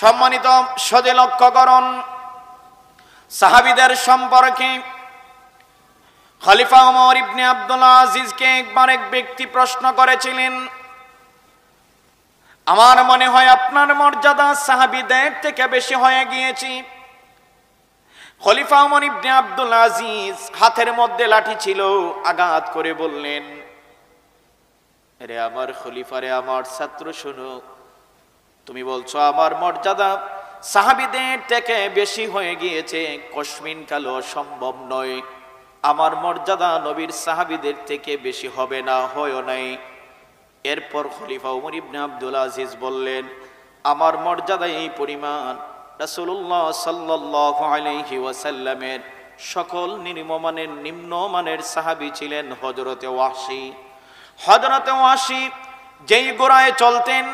সম্মানিত সদে লক্ষ্য করুন, সাহাবীদের সম্পর্কে খলিফা ওমর ইবনে আব্দুল আজিজকে একবার এক ব্যক্তি প্রশ্ন করেছিলেন, আমার মনে হয় আপনার মর্যাদা সাহাবীদের থেকে বেশি হয়ে গিয়েছে। খলিফা ওমর ইবনে আব্দুল আজিজ হাতের মধ্যে লাঠি ছিল, আঘাত করে বললেন, আরে আমার খলিফা রে, আমার ছাত্র শোনো, তুমি বলছো আমার মর্যাদা সাহাবীদের থেকে বেশি হয়ে গিয়েছে, কসমিন কালো সম্ভব নয়। আমার মর্যাদা নবীর সাহাবীদের থেকে বেশি হবে না, হয় নাই। এরপর খলিফা ওমর ইবনে আব্দুল আজিজ বললেন, আমার মর্যাদা এই পরিমাণ, রাসূলুল্লাহ সাল্লাল্লাহু আলাইহি ওয়াসাল্লামের সকল নিম্নমানের সাহাবী ছিলেন হযরতে ওয়াহশী। হযরতে ওয়াহশী যেই গোড়ায় চলতেন,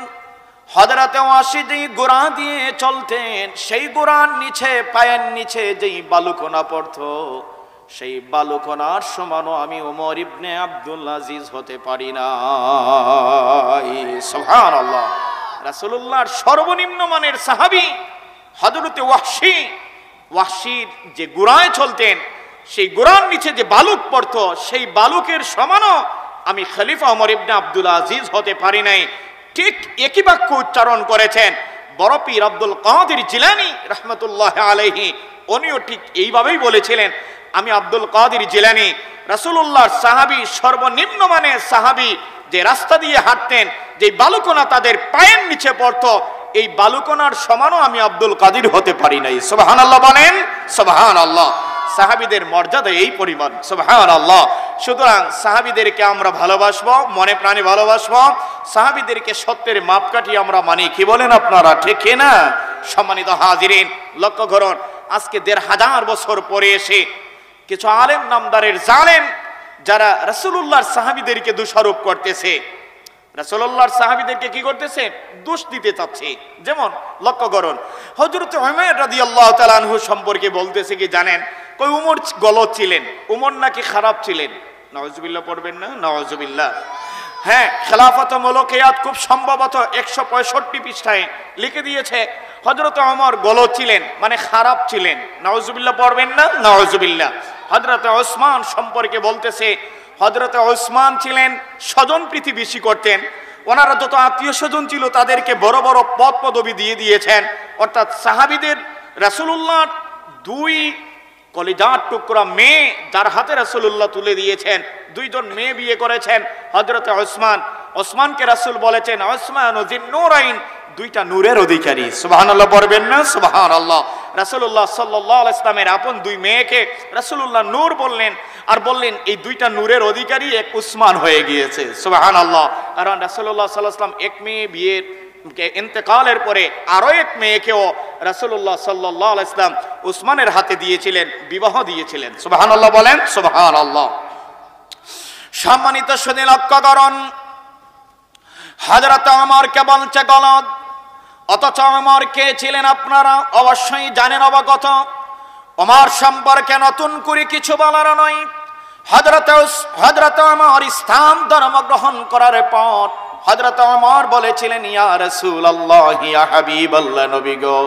হযরতে ওয়াহশী যেই গোড়া দিয়ে চলতেন, সেই গোড়ার নিচে, পায়ের নিচে যেই বালুকণা পড়তো, সেই বালুকণার সমানও আমি ওমর ইবনে আব্দুল আজিজ হতে পারি না। সুবহানাল্লাহ। রাসূলুল্লাহর সর্বনিম্ন মানের সাহাবী হযরতে ওয়াহশী, ওয়াহশীর যে গোড়ায় চলতেন, সেই গোড়ার নিচে যে বালুক পড়তো, সেই বালুকের সমানও আমি খলিফা ওমর ইবনে আব্দুল আজিজ হতে পারি নাই। ঠিক একই বাক্য উচ্চারণ করেছেন বড় পীর আব্দুল কাদের জিলানী রাহমাতুল্লাহ আলাইহি। উনিও ঠিক এইভাবেই বলেছিলেন, আমি আব্দুল কাদের জিলানী, রাসূলুল্লাহর সাহাবী, সর্বনিম্ন মানের সাহাবী, যে রাস্তা দিয়ে হাঁটতেন, যে বালুকণা তাদের পায়ের নিচে পড়তো, এই বালুকণার সমানও আমি আব্দুল কাদের হতে পারি নাই। সুবহানাল্লাহ বলেন, সুবহানাল্লাহ। সাহাবীদের মর্যাদা এই পরিমাণ, সুবহানাল্লাহ। সুতরাং সাহাবীদেরকে আমরা ভালোবাসবো, মনে প্রাণে ভালোবাসবো। সাহাবীদেরকে সত্যের মাপকাঠি আমরা মানি, কি বলেন আপনারা, ঠিক না? সম্মানিত হাজিরিন, লক্ষ্য করুন, আজকে ১৫০০ বছর পরে এসে কিছু আলেম নামদারের জালেম যারা রাসূলুল্লাহর সাহাবীদেরকে দোষারোপ করতেছে, রাসূলুল্লাহর সাহাবীদেরকে কি করতেছে, দোষ দিতে চাচ্ছে। যেমন লক্ষ্য করুন, হযরত উমর রাদিয়াল্লাহু তাআলা আনহু সম্পর্কে বলতেছে কি জানেন, কই উমর গলত ছিলেন, উমর নাকি খারাপ ছিলেন। নাউজুবিল্লাহ পড়বেন না, নাউজুবিল্লাহ। হ্যাঁ, খেলাফত মুলকিয়াত খুব সম্ভবত ১৬৫ পৃষ্ঠায় লিখে দিয়েছে হযরত ওমর গলত ছিলেন, মানে খারাপ ছিলেন। নাউজুবিল্লাহ পড়বেন না, নাউজুবিল্লাহ। হযরত ওসমান সম্পর্কে বলতেছে, হযরত ওসমান ছিলেন স্বজন প্রীতি বেশি করতেন, ওনারা যত আত্মীয় স্বজন ছিল তাদেরকে বড় বড় পদ পদবি দিয়ে দিয়েছেন। অর্থাৎ সাহাবীদের রাসূলুল্লাহর ২ কলিজার টুকরা মেয়ে যার হাতে রাসূলুল্লাহ তুলে দিয়েছেন, ২ জন মেয়ে বিয়ে করেছেন হযরত ওসমান। ওসমানকে রাসূল বলেছেন, ওসমান যিন নূরাইন, ২টা নূরের অধিকারী। সুবহানাল্লাহ পড়বেন না, সুবহানাল্লাহ। রাসূলুল্লাহ সাল্লাল্লাহু আলাইহি ওয়াসাল্লামের আপন ২ মেয়েকে রাসূলুল্লাহ নূর বললেন, আর বললেন এই ২টা নূরের অধিকারী এক উসমান হয়ে গিয়েছে। সুবহানাল্লাহ। কারণ রাসূলুল্লাহ সাল্লাল্লাহু আলাইহি ওয়াসাল্লাম এক মেয়ে বিয়ের ইন্তেকালের পরে আরো এক মেয়েকেও রাসূলুল্লাহ সাল্লাল্লাহু আলাইহি ওয়াসাল্লাম উসমানের হাতে দিয়েছিলেন, বিবাহ দিয়েছিলেন। সুবহানাল্লাহ বলেন, সুবহানাল্লাহ। সম্মানিত শুনে লক্ষ্য করুন, হযরত ওমরকে বলছে গলদ, অথচ ওমর কে ছিলেন আপনারা অবশ্যই জানেন, অবগত। ওমর সম্পর্কে নতুন করে কিছু বলার নয়। হযরত ওমর ইসলাম ধর্ম গ্রহণ করার পর হযরত ওমর বলেছিলেন, ইয়া রাসূলুল্লাহ, ইয়া হাবিবাল্লাহ, নবী গো,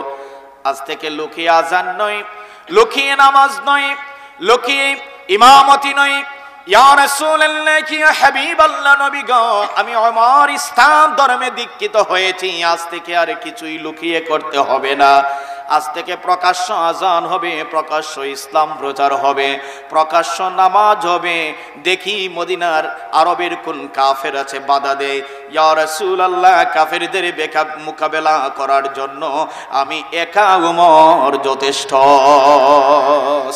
আজ থেকে লুকিয়ে আযান নয়, লুকিয়ে নামাজ নয়, লুকিয়ে ইমামতি নয়, ইয়া রাসূলুল্লাহ, ইয়া হাবিবাল্লাহ, নবী গো, আমি ওমর ইসলাম ধর্মে দীক্ষিত হয়েছি, আজ থেকে আর কিছুই লুকিয়ে করতে হবে না। আজ থেকে প্রকাশ্য আযান হবে, প্রকাশ্য ইসলাম প্রচার হবে, প্রকাশ্য নামাজ হবে। দেখি মদিনার আরবের কোন কাফের আছে বাধা দেয়, ইয়া রাসূলুল্লাহ, কাফেরদের মোকাবেলা করার জন্য আমি একা ওমর যথেষ্ট।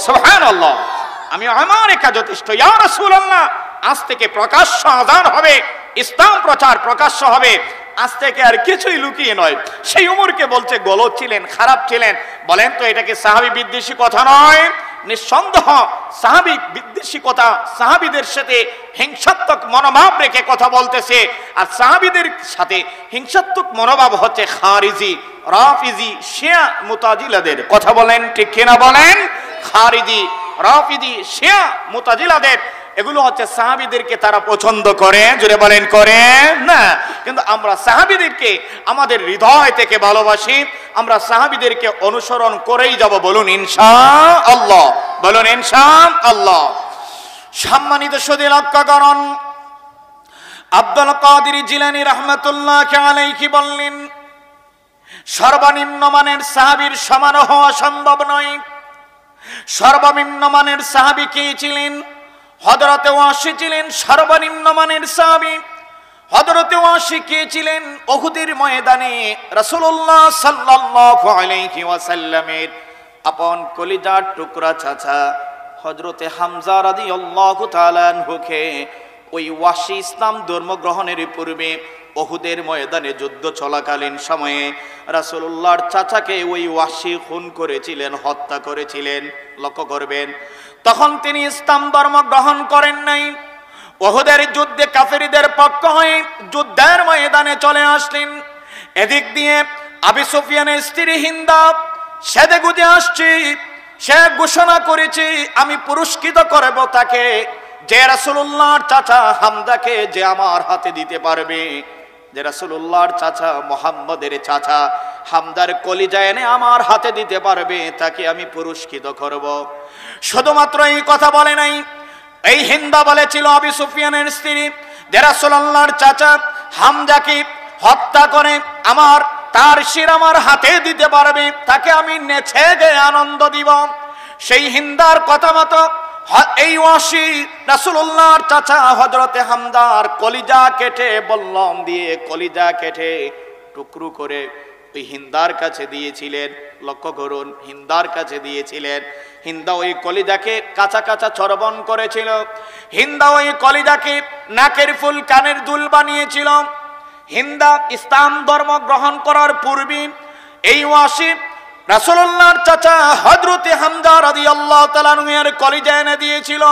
সুবহানাল্লাহ, আমি আমার একা যথেষ্ট। ইয়া রাসূলুল্লাহ, আজ থেকে প্রকাশ্য আযান হবে, ইসলাম প্রচার প্রকাশ্য হবে, আজ থেকে আর কিছুই লুকিয়ে নয়। সেই উমরকে বলছে গলত ছিলেন, খারাপ ছিলেন। বলেন তো এটা কি সাহাবী বিদ্বেষী কথা নয়? নিঃসন্দেহ সাহাবী বিদ্বেষী কথা, সাহাবীদের সাথে হিংসাত্মক মনোভাব রেখে কথা বলতেছে। আর সাহাবীদের সাথে হিংসাত্মক মনোভাব হচ্ছে খারিজি, রাফিজি, শিয়া, মুতাজিলাদের। কথা বলেন ঠিক কিনা বলেন? খারিজি, রাফিজি, শিয়া, মুতাজিলাদের এগুলো হচ্ছে সাহাবীদেরকে তারা পছন্দ করে, জোরে বলেন করে না। কিন্তু আমরা সাহাবীদেরকে আমাদের হৃদয় থেকে ভালোবাসি, আমরা সাহাবীদেরকে অনুসরণ করেই যাব, বলুন ইনশাআল্লাহ, বলুন ইনশাআল্লাহ। সম্মানিত সুধী লক্ষ্য করুন, আব্দুল কাদের জিলানী রাহমাতুল্লাহ আলাইহি বললেন, সর্বনিম্ন মানের সাহাবীর সমান হওয়া সম্ভব নয়। সর্বনিম্ন মানের সাহাবী কে ছিলেন? হযরতে ওয়াসি ছিলেন সর্বনিম্ন মানের সাহাবী। হযরতে ওয়াসি কে ছিলেন? উহুদের ময়দানে রাসূলুল্লাহ সাল্লাল্লাহু আলাইহি ওয়াসাল্লামের আপন কলিজার টুকরা চাচা হযরতে হামজা রাদিয়াল্লাহু তাআলা আনহুকে ওই ওয়াসি ইসলাম ধর্ম গ্রহণের পূর্বে উহুদের ময়দানে যুদ্ধ চলাকালীন সময়ে রাসূলুল্লাহর চাচাকে ওই ওয়াসি খুন করেছিলেন, হত্যা করেছিলেন। লক্ষ্য করবেন, তখন তিনি ইসলাম ধর্ম গ্রহণ করেন নাই। উহুদের যুদ্ধে কাফেরদের পক্ষ হয়ে যুদ্ধের ময়দানে চলে আসলেন। এদিক দিয়ে আবু সুফিয়ানের স্ত্রী হিন্দা সেদেগুদে আসছে, সে ঘোষণা করেছে আমি পুরস্কৃত করব তাকে, যে রাসূলুল্লাহর চাচা হামজাকে যে আমার হাতে দিতে পারবে, যে রাসূলুল্লাহর চাচা মুহাম্মদের চাচা হামজার কলিজা এনে আমার হাতে দিতে পারবে, তাকে আমি পুরস্কৃত করব। শুধুমাত্র এই কথা বলে নাই, এই হিন্দা বলেছিল আবু সুফিয়ানের স্ত্রী, যে রাসূলুল্লাহর চাচা হামজাকে হত্যা করে তার শির আমার হাতে দিতে পারবে, তাকে আমি নেচে গিয়ে আনন্দ দিব। সেই হিন্দার কথা মতো এই ওয়াসি রাসূলুল্লাহর চাচা হযরতে হামজার কলিজা কেটে, বল্লম দিয়ে কলিজা কেটে টুকরো করে ওই হিন্দার কাছে দিয়েছিলেন। লক্ষ্য করুন, হিন্দার কাছে দিয়েছিলেন। হিন্দা ওই কলিজাকে কাঁচা কাঁচা চর্বণ করেছিল। হিন্দা ওই কলিজাকে নাকের ফুল কানের দুল বানিয়েছিল। হিন্দা ইসলাম ধর্ম গ্রহণ করার পূর্বে এই ওয়াসি রাসূলুল্লাহর চাচা হযরতে হামজা রাদিয়াল্লাহু তাআলা এর কলিজা এনে দিয়েছিল।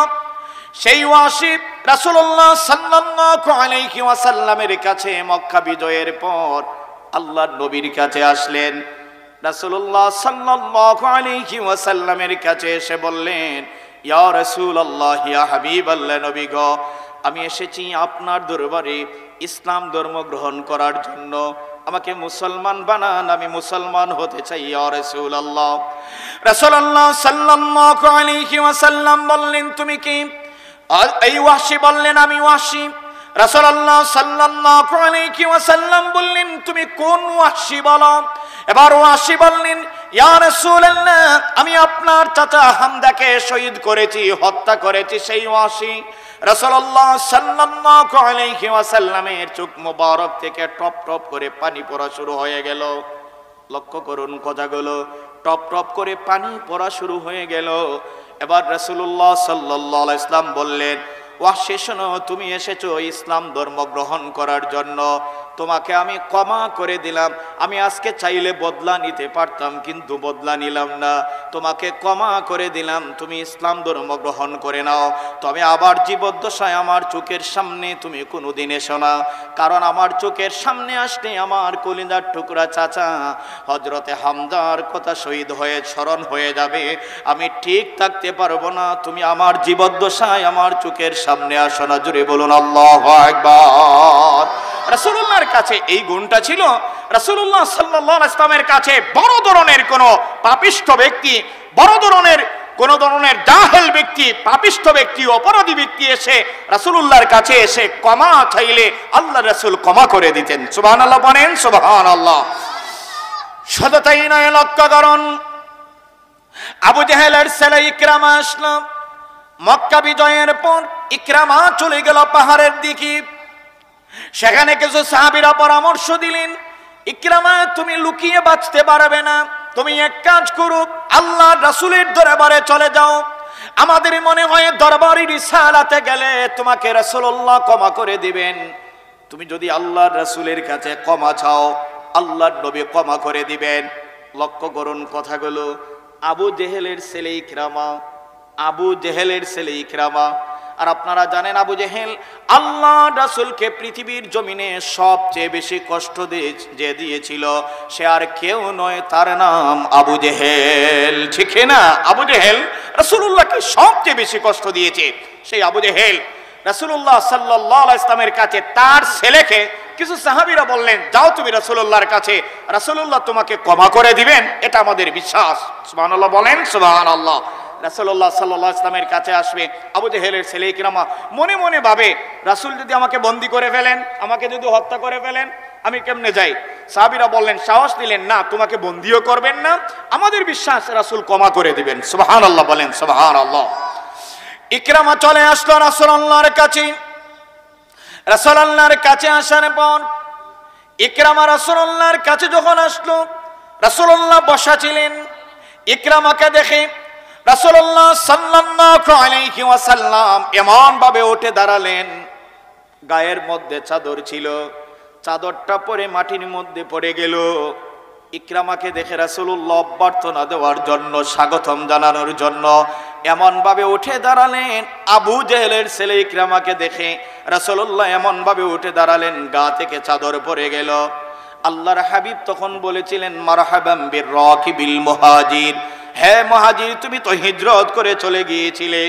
সেই ওয়াসি রাসূলুল্লাহ সাল্লাল্লাহু আলাইহি ওয়াসাল্লামের কাছে মক্কা বিজয়ের পর আল্লাহর নবীর কাছে আসলেন। রাসূলুল্লাহ সাল্লাল্লাহু আলাইহি ওয়াসাল্লামের কাছে এসে বললেন, ইয়া রাসূলুল্লাহ, ইয়া হাবিবাল্লাহ, নবী গো, আমি এসেছি আপনার দরবারে ইসলাম ধর্ম গ্রহণ করার জন্য, আমাকে মুসলমান বানান, আমি মুসলমান হতে চাই ইয়া রাসূলুল্লাহ। রাসূলুল্লাহ সাল্লাল্লাহু আলাইহি ওয়াসাল্লাম বললেন, তুমি কি? এই ওয়াসি বললেন, আমি ওয়াসি। রাসূলুল্লাহ সাল্লাল্লাহু আলাইহি ওয়াসাল্লাম বললেন, তুমি কোন ওয়াসি বলো? এবার ওয়াসি বললেন, ইয়া রাসূলুল্লাহ, আমি আপনার চাচা হামজাকে শহীদ করেছি, হত্যা করেছি, সেই ওয়াসি। রাসূলুল্লাহ সাল্লাল্লাহু আলাইহি ওয়াসাল্লামের চোখ মোবারক থেকে টপ টপ করে পানি পড়া শুরু হয়ে গেল। লক্ষ্য করুন কথাগুলো, টপ টপ করে পানি পড়া শুরু হয়ে গেল। এবার রাসূলুল্লাহ সাল্লাল্লাহু আলাইহি ওয়াসাল্লাম বললেন, ওয়াসি শোনো, তুমি এসেছো ইসলাম ধর্ম গ্রহণ করার জন্য, তোমাকে আমি ক্ষমা করে দিলাম। আমি আজকে চাইলে বদলা নিতে পারতাম, কিন্তু বদলা নিলাম না, তোমাকে ক্ষমা করে দিলাম, তুমি ইসলাম ধর্ম গ্রহণ করে নাও। তবে আবার জীবদ্দশায় আমার চোখের সামনে তুমি কোনোদিন এসো না, কারণ আমার চোখের সামনে আসলে আমার কলিজার টুকরা চাচা হযরতে হামজার কথা শহীদ হয়ে স্মরণ হয়ে যাবে, আমি ঠিক থাকতে পারবো না। তুমি আমার জীবদ্দশায় আমার চোখের সামনে আসো না। জোরে বলুন আল্লাহু আকবার। রাসূলুল্লাহর কাছে এই গুণটা ছিল। রাসূলুল্লাহ সাল্লাল্লাহু আলাইহি ওয়াসাল্লামের কাছে বড় ধরনের কোন পাপিষ্ঠ ব্যক্তি, বড় ধরনের কোন ধরনের জাহেল ব্যক্তি, পাপিষ্ঠ ব্যক্তি, অপরাধী ব্যক্তি এসে রাসূলুল্লাহর কাছে এসে ক্ষমা চাইলে আল্লাহ রাসূল ক্ষমা করে দিতেন। সুবহানাল্লাহ বলেন, সুবহানাল্লাহ। শুধু তাই নয়, লক্ষ্য করুন, আবু জেহেলের ছেলে ইকরামা আসলো। মক্কা বিজয়ের পর ইকরামা চলে গেল পাহাড়ের দিকে। সেখানে কিছু সাহাবীরা পরামর্শ দিলেন, ইকরামা তুমি লুকিয়ে বাঁচতে পারবে না, তুমি এক কাজ করো, আল্লাহ রাসূলের দরবারে চলে যাও। আমাদের মনে হয় দরবারি রিসালাতে গেলে তোমাকে রাসূলুল্লাহ ক্ষমা করে দিবেন। তুমি যদি আল্লাহর রাসূলের কাছে ক্ষমা চাও, আল্লাহর নবী ক্ষমা করে দিবেন। লক্ষ্য করুন কথাগুলো। আবু জেহেলের ছেলে ইকরামা, আবু জেহেলের ছেলে ইকরামা আর আপনারা জানেন আবু জেহেল আল্লাহ রাসূলকে পৃথিবীর জমিনে সবচেয়ে বেশি কষ্ট দিয়েছিল সে আর কেউ নয়, তার নাম আবু জেহেল। ঠিক না? আবু জেহেল রাসূলুল্লাহকে সবচেয়ে বেশি কষ্ট দিয়েছে। সেই আবু জেহেল রাসূলুল্লাহ সাল্লাল্লাহু আলাইহি ওয়াসাল্লামের কাছে তার ছেলেকে কিছু সাহাবীরা বললেন, যাও তুমি রাসূলুল্লাহর কাছে, রাসূলুল্লাহ তোমাকে ক্ষমা করে দিবেন, এটা আমাদের বিশ্বাস। সুবহানাল্লাহ বলেন, সুবহানাল্লাহ। রাসূলুল্লাহ সাল্লাল্লাহু আলাইহি ওয়াসাল্লামের কাছে আসবে আবু জেহেলের ছেলে ইকরামা মনে মনে ভাবে, রাসূল যদি আমাকে বন্দী করে ফেলেন, আমাকে যদি হত্যা করে ফেলেন, আমি কেমনে যাই? সাহাবীরা বললেন, সাহস দিলেন, না তোমাকে বন্দীও করবেন না, আমাদের বিশ্বাস রাসূল ক্ষমা করে দিবেন। সুবহানাল্লাহ বলেন, সুবহানাল্লাহ। ইকরামা চলে আসলো রাসূলুল্লাহর কাছে। রাসূলুল্লাহর কাছে আসার পর ইকরামা রাসূলুল্লাহর কাছে যখন আসলো, রাসূলুল্লাহ বসা ছিলেন। ইকরামাকে দেখে রাসূলুল্লাহ সাল্লাল্লাহু আলাইহি ওয়াসাল্লাম এমন ভাবে উঠে দাঁড়ালেন, গায়ের মধ্যে চাদর ছিল, চাদরটা পরে মাটির মধ্যে পড়ে গেল। ইকরামাকে দেখে রাসূলুল্লাহ অভ্যর্থনা দেওয়ার জন্য, স্বাগতম জানানোর জন্য এমন ভাবে উঠে দাঁড়ালেন। আবু জেহেলের ছেলে ইকরামাকে দেখে রাসূলুল্লাহ এমন ভাবে উঠে দাঁড়ালেন, গা থেকে চাদর পড়ে গেল। আল্লাহর হাবিব তখন বলেছিলেন, মারহাবাম বির মুহাজির, হে মুহাজির, তুমি তো হিজরত করে চলে গিয়েছিলে,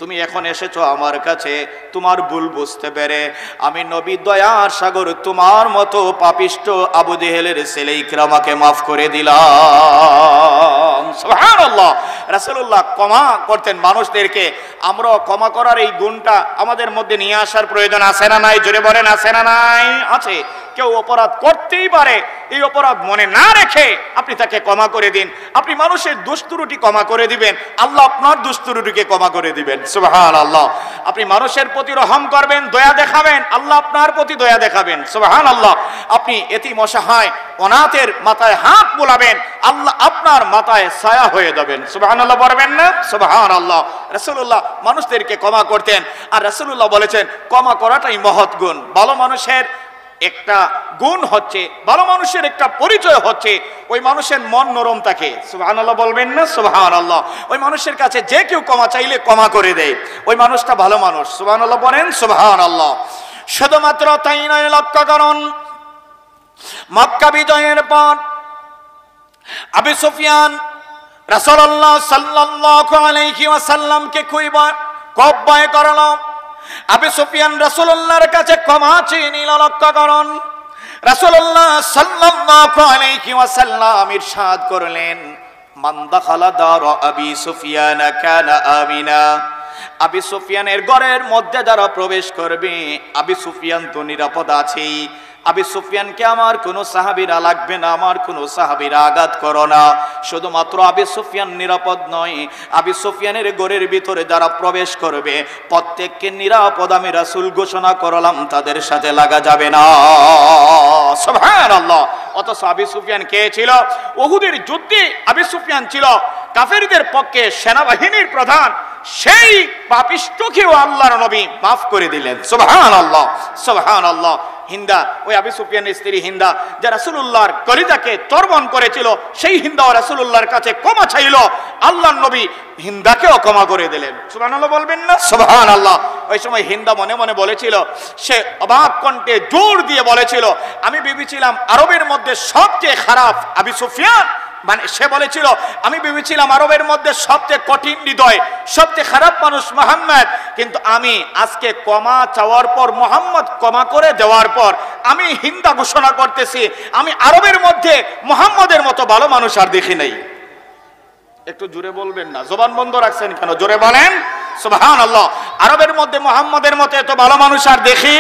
তুমি এখন এসেছো আমার কাছে তোমার ভুল বুঝতে পেরে। আমি নবী দয়ার সাগর তোমার মতো পাপিষ্ট আবু জেহেলের ছেলে ইকরামাকে মাফ করে দিলাম। সুবহানাল্লাহ। রাসূলুল্লাহ ক্ষমা করতেন মানুষদেরকে। আমরা ক্ষমা করার এই গুণটা আমাদের মধ্যে নিয়ে আসার প্রয়োজন আছে না নাই? জোরে বলেন, আছে না নাই? আছে। কেউ অপরাধ করতেই পারে, এই অপরাধ মনে না রেখে আপনি তাকে ক্ষমা করে দিন। আপনি মানুষের দোষ ত্রুটি ক্ষমা করে দিবেন, আল্লাহ আপনার দোষ ত্রুটিকে ক্ষমা করে দিবেন। সুবহানাল্লাহ। আপনি মানুষের প্রতি রহম করবেন, দয়া দেখাবেন, আল্লাহ আপনার প্রতি দয়া দেখাবেন। সুবহানাল্লাহ। আপনি এতিম অসহায় অনাথের মাথায় হাত বুলাবেন, আল্লাহ আপনার মাথায় ছায়া হয়ে যাবেন। সুবহানাল্লাহ বলবেন না? সুবহানাল্লাহ। রাসূলুল্লাহ মানুষদেরকে ক্ষমা করতেন, আর রাসূলুল্লাহ বলেছেন ক্ষমা করাটাই মহৎ গুণ। ভালো মানুষের একটা গুণ হচ্ছে, ভালো মানুষের একটা পরিচয় হচ্ছে ওই মানুষের মন নরম থাকে। সুবহানাল্লাহ বলবেন না? সুবহানাল্লাহ। ওই মানুষের কাছে যে কেউ ক্ষমা চাইলে ক্ষমা করে দেয়, ওই মানুষটা ভালো মানুষ। সুবহানাল্লাহ বলেন, সুবহানাল্লাহ। শুধুমাত্র তাই নয়, লক্ষ্য করুন, মক্কা বিজয়ের পর আবু সুফিয়ান রাসূলুল্লাহ সাল্লাল্লাহু আলাইহি ওয়াসাল্লামকে খুব ভয় করলো। আবু সুফিয়ান রাসূলুল্লাহর কাছে ক্ষমা চেয়ে নিল। লক্ষ্য করুন, রাসূলুল্লাহ সাল্লাল্লাহু আলাইহি ওয়াসাল্লাম ইরশাদ করলেন, মান দাখালা দার আবি সুফিয়ান কানা আমিনা। আবু সুফিয়ানের ঘরের মধ্যে যারা প্রবেশ করবে, আবু সুফিয়ান তো নিরাপদ আছেই। আবু সুফিয়ানকে আমার কোনো সাহাবীরা লাগবে না, আমার কোনো সাহাবীরা আঘাত করো না। শুধুমাত্র আবু সুফিয়ান নিরাপদ নয়, আবু সুফিয়ানের ঘরের ভিতরে যারা প্রবেশ করবে প্রত্যেককে নিরাপদ আমি রাসূল ঘোষণা করলাম, তাদের সাথে লাগা যাবে না। সুবহানাল্লাহ। অথচ আবু সুফিয়ান কে ছিল? উহুদের যুদ্ধে আবু সুফিয়ান ছিল কাফেরদের পক্ষে সেনাবাহিনীর প্রধান। সেই পাপিষ্ঠকেও আল্লাহর নবী মাফ করে দিলেন। সুবহানাল্লাহ, সুবহানাল্লাহ। হিন্দা, ওই আবু সুফিয়ানের স্ত্রী হিন্দা, যে রাসূলুল্লাহর কলিজাকে চর্বণ করেছিল, সেই হিন্দাও রাসূলুল্লাহর কাছে ক্ষমা চাইল, আল্লাহর নবী হিন্দাকেও ক্ষমা করে দিলেন। সুবহানাল্লাহ বলবেন না? সুবহানাল্লাহ। ওই সময় হিন্দা মনে মনে বলেছিল, সে অবাক কণ্ঠে জোর দিয়ে বলেছিল, আমি ভেবেছিলাম আরবের মধ্যে সবচেয়ে খারাপ আবু সুফিয়ান। মানে সে বলেছিল, আমি ভেবেছিলাম আরবের মধ্যে সবচেয়ে কঠিন হৃদয়, সবচেয়ে খারাপ মানুষ মুহাম্মদ, কিন্তু আমি আজকে ক্ষমা চাওয়ার পর, মুহাম্মদ ক্ষমা করে দেওয়ার পর আমি হিন্দা ঘোষণা করতেছি, আমি আরবের মধ্যে মুহাম্মদের মতো ভালো মানুষ আর দেখি নাই। একটু জোরে বলবেন না? জবান বন্ধ রাখছেন কেন? জোরে বলেন, সুবহানাল্লাহ। আরবের মধ্যে মুহাম্মদের মতো এত ভালো মানুষ আর দেখি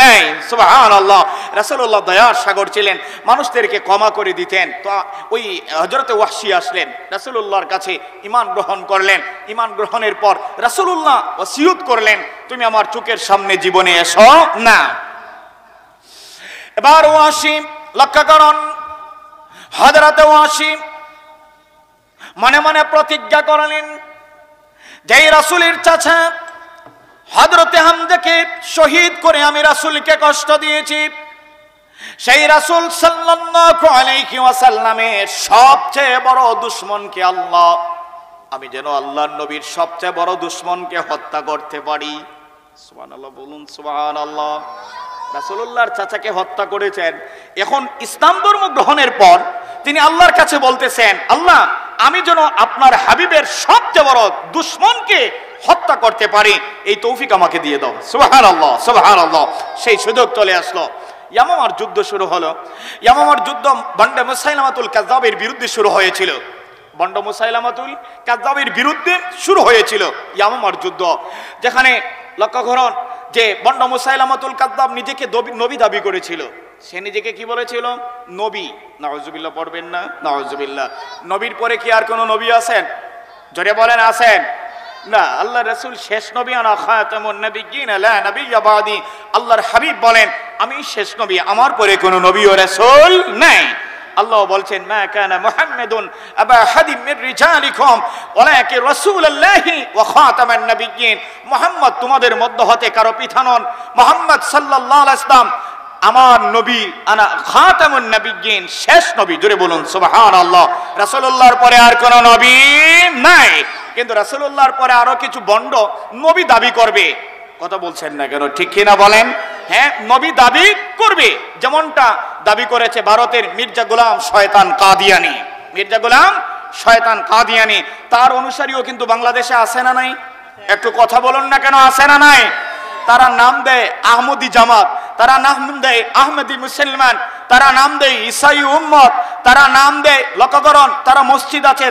নাই। সুবহানাল্লাহ। রাসূলুল্লাহ দয়ার সাগর ছিলেন, মানুষদেরকে ক্ষমা করে দিতেন। তো ওই হযরত ওয়াহশী আসলেন রাসূলুল্লাহর কাছে, ঈমান গ্রহণ করলেন। ঈমান গ্রহণের পর রাসূলুল্লাহ ওসিয়ত করলেন, তুমি আমার চোখের সামনে জীবনে এসো না। এবার ওয়াহশী, লক্ষ্য করুন, হযরত ওয়াহশী মনে মনে প্রতিজ্ঞা করলেন, যেই রাসূলের চাচা হযরত হামজাকে শহীদ করে আমি রাসূলকে কষ্ট দিয়েছি, সেই রাসূল সাল্লাল্লাহু আলাইহি ওয়াসাল্লামের সবচেয়ে বড় দুশমনকে আল্লাহ, আমি যেন আল্লাহর নবীর সবচেয়ে বড় দুশমনকে হত্যা করতে পারি। সুবহানাল্লাহ বলুন সুবহানাল্লাহ। রাসূলুল্লাহর চাচাকে হত্যা করেছেন। এখন ইসলাম ধর্ম গ্রহণের পর তিনি আল্লাহর কাছে বলতেছেন, আল্লাহ আমি যেন আপনার হাবিবের সবচেয়ে বড় দুশমনকে হত্যা করতে পারি, এই তৌফিক আমাকে দিয়ে দাও। সুবহানাল্লাহ সুবহানাল্লাহ। সেই সুযোগ চলে আসলো। ইয়ামামার যুদ্ধ শুরু হলো। ইয়ামামার যুদ্ধ বন্ডে মুসাইলামাতুল কাযযাবের বিরুদ্ধে শুরু হয়েছিল। বন্ড মুসাইলামাতুল কাযযাবের বিরুদ্ধে শুরু হয়েছিল ইয়ামামার যুদ্ধ, যেখানে লক্ষ্য করুন যে বন্ড মুসাইলামাতুল কাযযাব নিজেকে নবী দাবি করেছিল। সে নিজেকে কি বলেছিল? নবী। নাউজুবিল্লাহ পড়বেন না, নাউজুবিল্লাহ। নবীর পরে কি আর কোনো নবী আছেন? জোরে বলেন আছেন? না, আল্লাহ রাসূল শেষ নবী, আনা খাতামুন নাবিয়্যিন লা নাবিয়্যা বাদি। আল্লাহর হাবিব বলেন আমি শেষ নবী, আমার পরে কোনো নবী ও রাসূল নাই। আল্লাহ বলছেন মা কানা মুহাম্মাদুন আবা হাদিম মির রিজালিকুম ওয়ালাকিন রাসূলুল্লাহি ওয়া খাতামান নাবিয়্যিন। মুহাম্মদ তোমাদের মধ্য হতে কারো পিতা নন, মুহাম্মদ সাল্লাল্লাহু আলাইহি ওয়াসাল্লাম আমার নবী, আনা খাতামুন নাবিয়্যিন, শেষ নবী। জোরে বলুন সুবহানাল্লাহ। রাসূলুল্লাহর পরে আর কোনো নবী নাই। কিন্তু রাসূলুল্লাহর পরে আরো কিছু বন্ড নবী দাবি করবে। কথা বলছেন না কেন? ঠিক কিনা বলেন? হ্যাঁ, নবী দাবি করবে। যেমনটা দাবি করেছে ভারতের মির্জা গোলাম শয়তান কাদিয়ানি। মির্জা গোলাম শয়তান কাদিয়ানি, তার অনুসারীও কিন্তু বাংলাদেশে আছে না নাই? একটু কথা বলুন না কেন, আছে না নাই? তারা নাম দেয় আহমদি জামাত, তারা নাম দেয় আহমদি মুসলমান, তারা নাম দেয় ইসাই উম্মত, তারা নাম দেয় লক্ষ্যকরণ, তারা মসজিদ আছে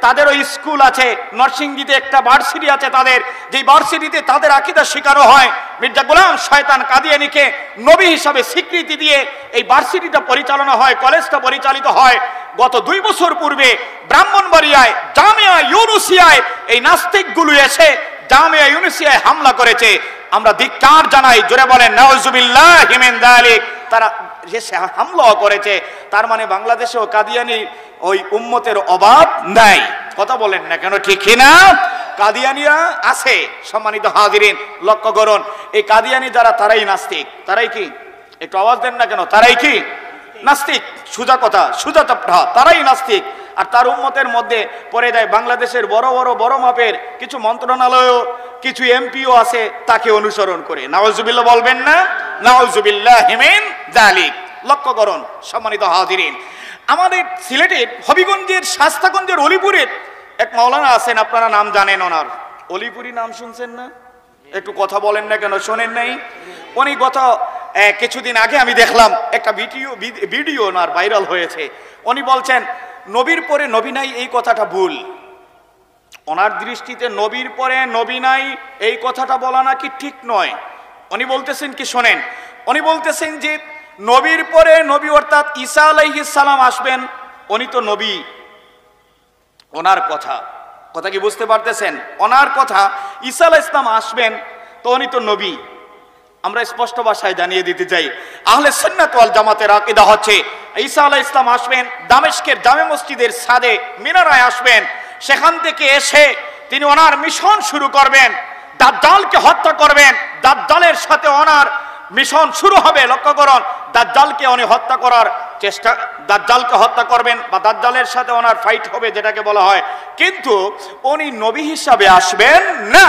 তাদেরও স্কুল আছে, নরসিংদীতে একটা ভার্সিটি আছে তাদের, যেই ভার্সিটিতে তাদের আকীদা শেখানো হয়। মির্জা গোলাম শয়তান কাদিয়ানিকে নবী হিসাবে স্বীকৃতি দিয়ে এই ভার্সিটিটা পরিচালনা হয়, কলেজটা পরিচালিত হয়। গত 2 বছর পূর্বে ব্রাহ্মণবাড়িয়ায় জামিয়া ইউনুসিয়ায় এই নাস্তিকগুলো এসে জামিয়া ইউনুসিয়ায় হামলা করেছে। আমরা ধিক্কার জানাই। জোরে বলেন নাউজুবিল্লাহি মিন যালিক। তারা যে হামলা করেছে, তার মানে বাংলাদেশেও কাদিয়ানি ওই উম্মতের অভাব নাই। কথা বলেন না কেন? ঠিক না? কাদিয়ানিরা আছে। সম্মানিত হাজিরিন লক্ষ্য করুন, এই কাদিয়ানি যারা, তারাই নাস্তিক। তারাই কি? একটু আওয়াজ দেন না কেন? তারাই কি? নাস্তিক। সোজা কথা, সোজা চাপটা, তারাই নাস্তিক। আর তার উম্মতের মধ্যে পড়ে যায় বাংলাদেশের বড় মাপের কিছু মন্ত্রণালয়ও, কিছু এমপিও আছে তাকে অনুসরণ করে। নাউজুবিল্লাহ বলবেন না? নাউজুবিল্লাহি মিন যালিক। লক্ষ্য করুন সম্মানিত হাজিরিন, আমাদের সিলেটের হবিগঞ্জের শাস্তাগঞ্জের অলিপুরের এক মাওলানা আছেন, আপনারা নাম জানেন ওনার। অলিপুরি নাম শুনছেন না? একটু কথা বলেন না কেন? শোনেন নাই? উনি গত কিছুদিন আগে আমি দেখলাম একটা ভিডিও ওনার ভাইরাল হয়েছে। উনি বলছেন নবীর পরে নবী নাই, এই কথাটা ভুল। ওনার দৃষ্টিতে নবীর পরে নবী নাই এই কথাটা বলা নাকি ঠিক নয়। উনি বলতেছেন কি শোনেন, উনি বলতেছেন যে নবীর পরে নবী অর্থাৎ ঈসা আলাইহিস সালাম আসবেন, উনি তো নবী। ওনার কথা কি বুঝতে পারতেছেন? ওনার কথা ঈসা আলাইহিস সালাম আসবেন তো উনি তো নবী। আমরা স্পষ্ট ভাষায় জানিয়ে দিতে চাই, আহলে সুন্নাত ওয়াল জামাতের আকীদা হচ্ছে ঈসা আলাইহিস সালাম আসবেন, দামেস্কের জামে মসজিদের ছাদে মিনারায় আসবেন, সেখান থেকে এসে তিনি ওনার মিশন শুরু করবেন, দাজ্জালকে হত্যা করবেন, দাজ্জালের সাথে ওনার মিশন শুরু হবে। লক্ষ্য করুন, দাজ্জালকে উনি হত্যা করার চেষ্টা, দাজ্জালকে হত্যা করবেন বা দাজ্জালের সাথে ওনার ফাইট হবে যেটাকে বলা হয়। কিন্তু উনি নবী হিসাবে আসবেন না,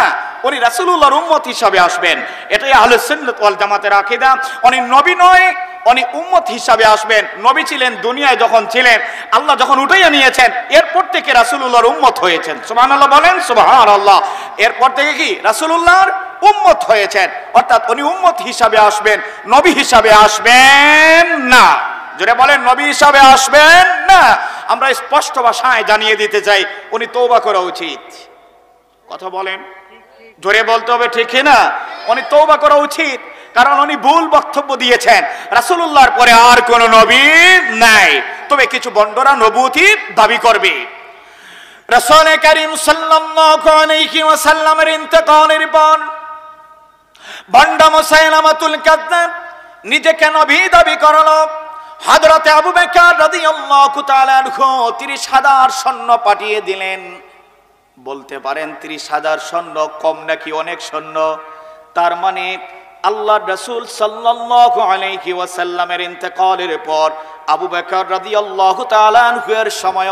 উনি রাসূলুল্লাহর উম্মত হিসাবে আসবেন। এটাই আহলে সুন্নাত ওয়াল জামাতের আকীদা। উনি নবী নয়, উনি উম্মত হিসাবে আসবেন। নবী ছিলেন দুনিয়ায় যখন ছিলেন, আল্লাহ যখন উঠাইয়া নিয়েছেন, এরপর থেকে রাসূলুল্লাহর উম্মত হয়েছেন। সুবহানাল্লাহ বলেন সুবহানাল্লাহ। এরপর থেকে কি রাসূলুল্লাহর উম্মত হয়েছেন, অর্থাৎ উনি উম্মত হিসাবে আসবেন, নবী হিসাবে আসবেন না। জোরে বলেন নবী হিসাবে আসবেন না। আমরা স্পষ্ট ভাষায় জানিয়ে দিতে চাই, উনি তওবা করা উচিত। কথা বলেন, জোরে বলতে হবে, ঠিক না? উনি তওবা করা উচিত, কারণ উনি ভুল বক্তব্য দিয়েছেন। রাসূলুল্লাহর পরে আর কোন নবী নাই। তবে কিছু বন্ডরা নবুয়তি দাবি করবে। রাসূল করিম সাল্লাল্লাহু আলাইহি ওয়াসাল্লামের ইন্তেকালের পর বন্ড মুসাইলামাতুল কাযযাব নিজেকে নবী দাবি করলো। হযরতে আবু বকর রাদিয়াল্লাহু তাআলা আনহু 30,000 সৈন্য পাঠিয়ে দিলেন। বলতে পারেন 30,000 সৈন্য কম নাকি অনেক সৈন্য? তার মানে আল্লাহর রাসূল সাল্লাল্লাহু আলাইহি ওয়াসাল্লামের ইন্তেকালের পর আবু বকর রাদিয়াল্লাহু তাআলা আনহু এর সময়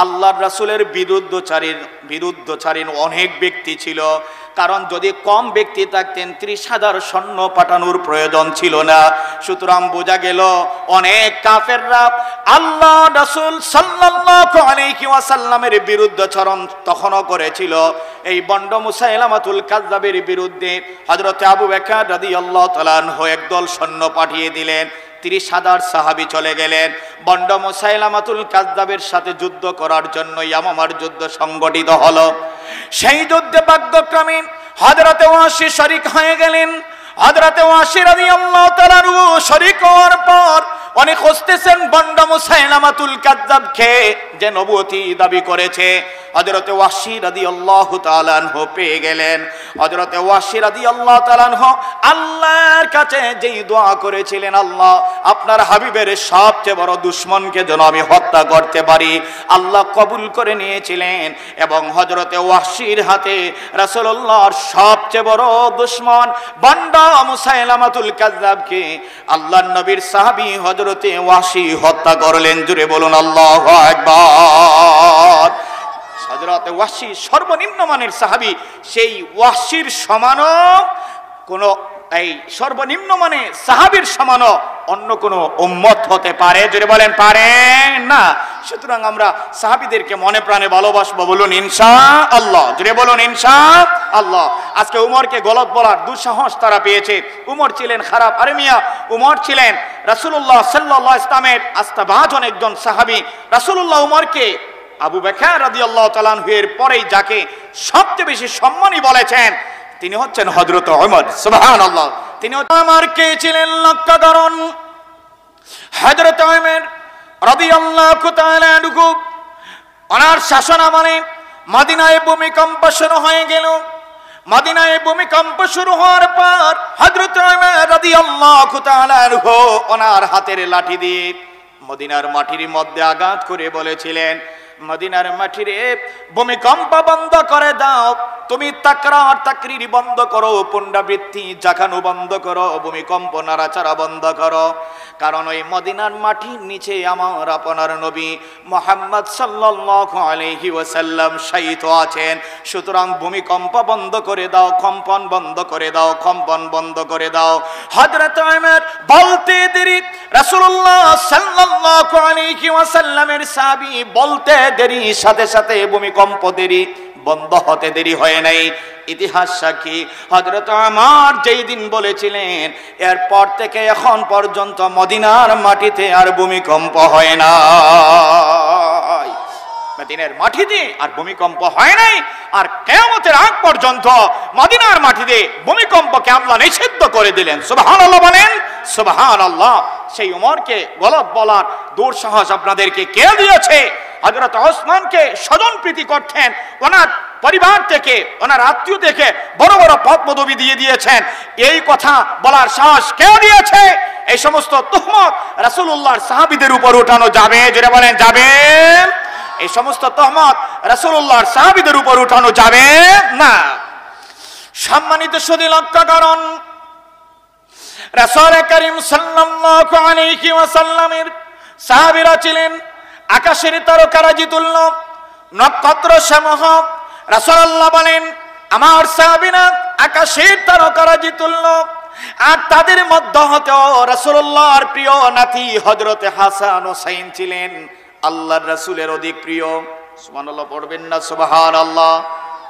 আল্লাহর রাসূলের বিরুদ্ধচারীর অনেক ব্যক্তি ছিল। কারণ যদি কম ব্যক্তি থাকতেন 30,000 সৈন্য পাঠানোর প্রয়োজন ছিল না। সুতরাং বোঝা গেল অনেক কাফেররা আল্লাহ রাসূল সাল্লাল্লাহু আলাইহি ওয়াসাল্লামের বিরুদ্ধাচরণ তখনও করেছিল। এই বন্ড মুসাইলামাতুল কাযযাবের বিরুদ্ধে হযরত আবু বকর রাদিয়াল্লাহু তাআলা আনহু একদল সৈন্য পাঠিয়ে দিলেন। 30,000 সাহাবী চলে গেলেন বন্ড মুসাইলামাতুল কাযযাবের সাথে যুদ্ধ করার জন্য। ইয়ামামার যুদ্ধ সংগঠিত হলো। সেই যুদ্ধে ভাগ্যক্রমে হযরতে ওয়াসি শরীক হয়ে গেলেন। হযরতে ওয়াসি রাদিয়াল্লাহু তাআলা শরীক হওয়ার পর অনেক খুঁজতেছেন বন্ড মুসাইলামাতুল কাযযাবকে যে নবুয়তি দাবি করেছে। হযরতে ওয়াসি রাদিয়াল্লাহু তাআলা আনহু পেয়ে গেলেন। হযরতে ওয়াসি রাদিয়াল্লাহু তাআলা আনহু আল্লাহর কাছে যেই দোয়া করেছিলেন, আল্লাহ আপনার হাবিবের সবচেয়ে বড় দুশমনকে যেন আমি হত্যা করতে পারি, আল্লাহ কবুল করে নিয়েছিলেন। এবং হযরতে ওয়াসির হাতে রাসূলুল্লাহর সবচেয়ে বড় দুশমন বন্ড মুসাইলামাতুল কাযযাবকে আল্লাহর নবীর সাহাবী হযরতে ওয়াসি হত্যা করলেন। জুড়ে বলুন আল্লাহু আকবার। হযরতে ওয়াসি সর্বনিম্ন মানের সাহাবী। সেই ওয়াসির সমানও কোনো এই সর্বনিম্ন মানে সাহাবীর সমানও অন্য কোনো উম্মত হতে পারে? জোরে বলেন পারে না। সুতরাং আমরা সাহাবীদেরকে মনে প্রাণে ভালোবাসবো। বলুন ইনশাআল্লাহ। জোরে বলুন ইনশাআল্লাহ। আজকে উমরকে গলত বলার দুঃসাহস তারা পেয়েছে। উমর ছিলেন খারাপ। আরে মিয়া, উমর ছিলেন রাসূলুল্লাহ সাল্লাল্লাহু আলাইহি ওয়াসাল্লামের আস্থাভাজন একজন সাহাবী। রাসূলুল্লাহ উমরকে আবু বকর রাদিয়াল্লাহু তাআলা আনহু এর পরেই যাকে সবচেয়ে বেশি সম্মানী বলেছেন তিনি হচ্ছেন হযরত ওমর। সুবহানাল্লাহ। তিনি আমার কে ছিলেন লক্ষ্য করুন। হযরত ওমর রাদিয়াল্লাহু তাআলা আনহু ওনার শাসনামলে মদিনায় ভূমিকম্প শুরু হয়ে গেল। মদিনায় ভূমিকম্প শুরু হওয়ার পর হযরত ওমর রাদিয়াল্লাহু তাআলা আনহু ওনার হাতের লাঠি দিয়ে মদিনার মাটির মধ্যে আঘাত করে বলেছিলেন, মদিনার মাটিরে ভূমিকম্প বন্ধ করে দাও, তুমি তাকরার তাকরির বন্ধ করো, পুনরাবৃত্তি জাগানো বন্ধ করো, ভূমিকম্প নাড়াচাড়া বন্ধ করো। কারণ ওই মদিনার মাটির নিচে আমার আপনার নবী মুহাম্মদ সাল্লাল্লাহু আলাইহি ওয়াসাল্লাম শায়িত আছেন। সুতরাং ভূমিকম্প বন্ধ করে দাও, কম্পন বন্ধ করে দাও, কম্পন বন্ধ করে দাও। হযরত ওমর বলতে দেরি, রাসূলুল্লাহ সাল্লাল্লাহু আলাইহি ওয়াসাল্লামের সাহাবী বলতে দেরি, সাথে সাথে ভূমিকম্প দেরি বন্ধ হতে দেরি হয় নাই। ইতিহাস সাক্ষী হযরত ওমর যেই দিন বলেছিলেন এরপর থেকে এখন পর্যন্ত মদিনার মাটিতে আর ভূমিকম্প হয় না। মদিনার মাটিতে আর ভূমিকম্প হয় নাই। আর কিয়ামতের আগ পর্যন্ত মদিনার মাটিতে ভূমিকম্পকে আল্লাহ নিষিদ্ধ করে দিলেন। সুবহানাল্লাহ বলেন সুবহানাল্লাহ। সেই ওমরকে গলত বলার দুঃসাহস আপনাদেরকে কে দিয়েছে? হযরত ওসমানকে স্বজন প্রীতি করতেন, ওনার পরিবার থেকে ওনার আত্মীয় থেকে বড় বড় পদ পদবি দিয়ে দিয়েছেন। এই কথা বলার সাহস কে দিয়েছে? এই সমস্ত তুহমত রাসূলুল্লাহর সাহাবীদের উপর উঠানো যাবে? জোরে বলেন যাবে? এই সমস্ত তুহমত রাসূলুল্লাহর সাহাবীদের উপর উঠানো যাবে না। সম্মানিত সুধী লক্ষ্য করুন, রাসূল করিম সাল্লাল্লাহু আলাইহি ওয়াসাল্লামের সাহাবীরা ছিলেন আকাশের তারকারাজি তুল্য, নক্ষত্র সমূহ। রাসূলুল্লাহ বলেন আমার সাহাবীরা আকাশের তারকারাজি তুল্য। আর তাদের মধ্যে হতেও রাসূলুল্লাহর প্রিয় নাতি হযরতে হাসান হুসাইন ছিলেন আল্লাহর রাসূলের অধিক প্রিয়। সুবহানাল্লাহ পড়বেন না? সুবহানাল্লাহ।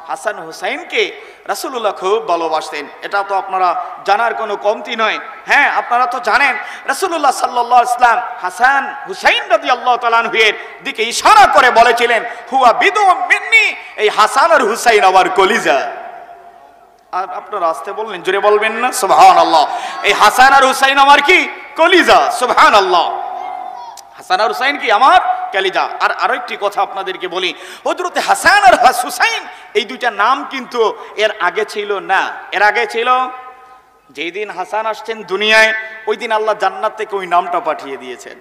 হাসান হুসাইনকে রাসূলুল্লাহ খুব ভালোবাসতেন, এটা তো আপনারা জানার কোনো কমতি নয়। হ্যাঁ, আপনারা তো জানেন রাসূলুল্লাহ সাল্লাল্লাহু আলাইহি ওয়াসাল্লাম হাসান হুসাইন রাদিয়াল্লাহু তাআলা আনহুর দিকে ইশারা করে বলেছিলেন হুয়া বিদুম মিন্নি, এই হাসান আর হুসাইন আমার কলিজা। আর আপনারা আসতে বললেন, জোরে বলবেন না? সুবহানাল্লাহ। এই হাসান আর হুসাইন আমার কি? কলিজা। সুবহানাল্লাহ। হাসান আর হুসাইন কি? আমার কলিজা। আর আরো একটি কথা আপনাদেরকে বলি, হযরতে হাসান আর হুসাইন এই দুইটা নাম কিন্তু এর আগে ছিল না। এর আগে ছিল যেই দিন হাসান আসছেন দুনিয়ায় ওই দিন আল্লাহ জান্নাত থেকে ওই নামটা পাঠিয়ে দিয়েছেন।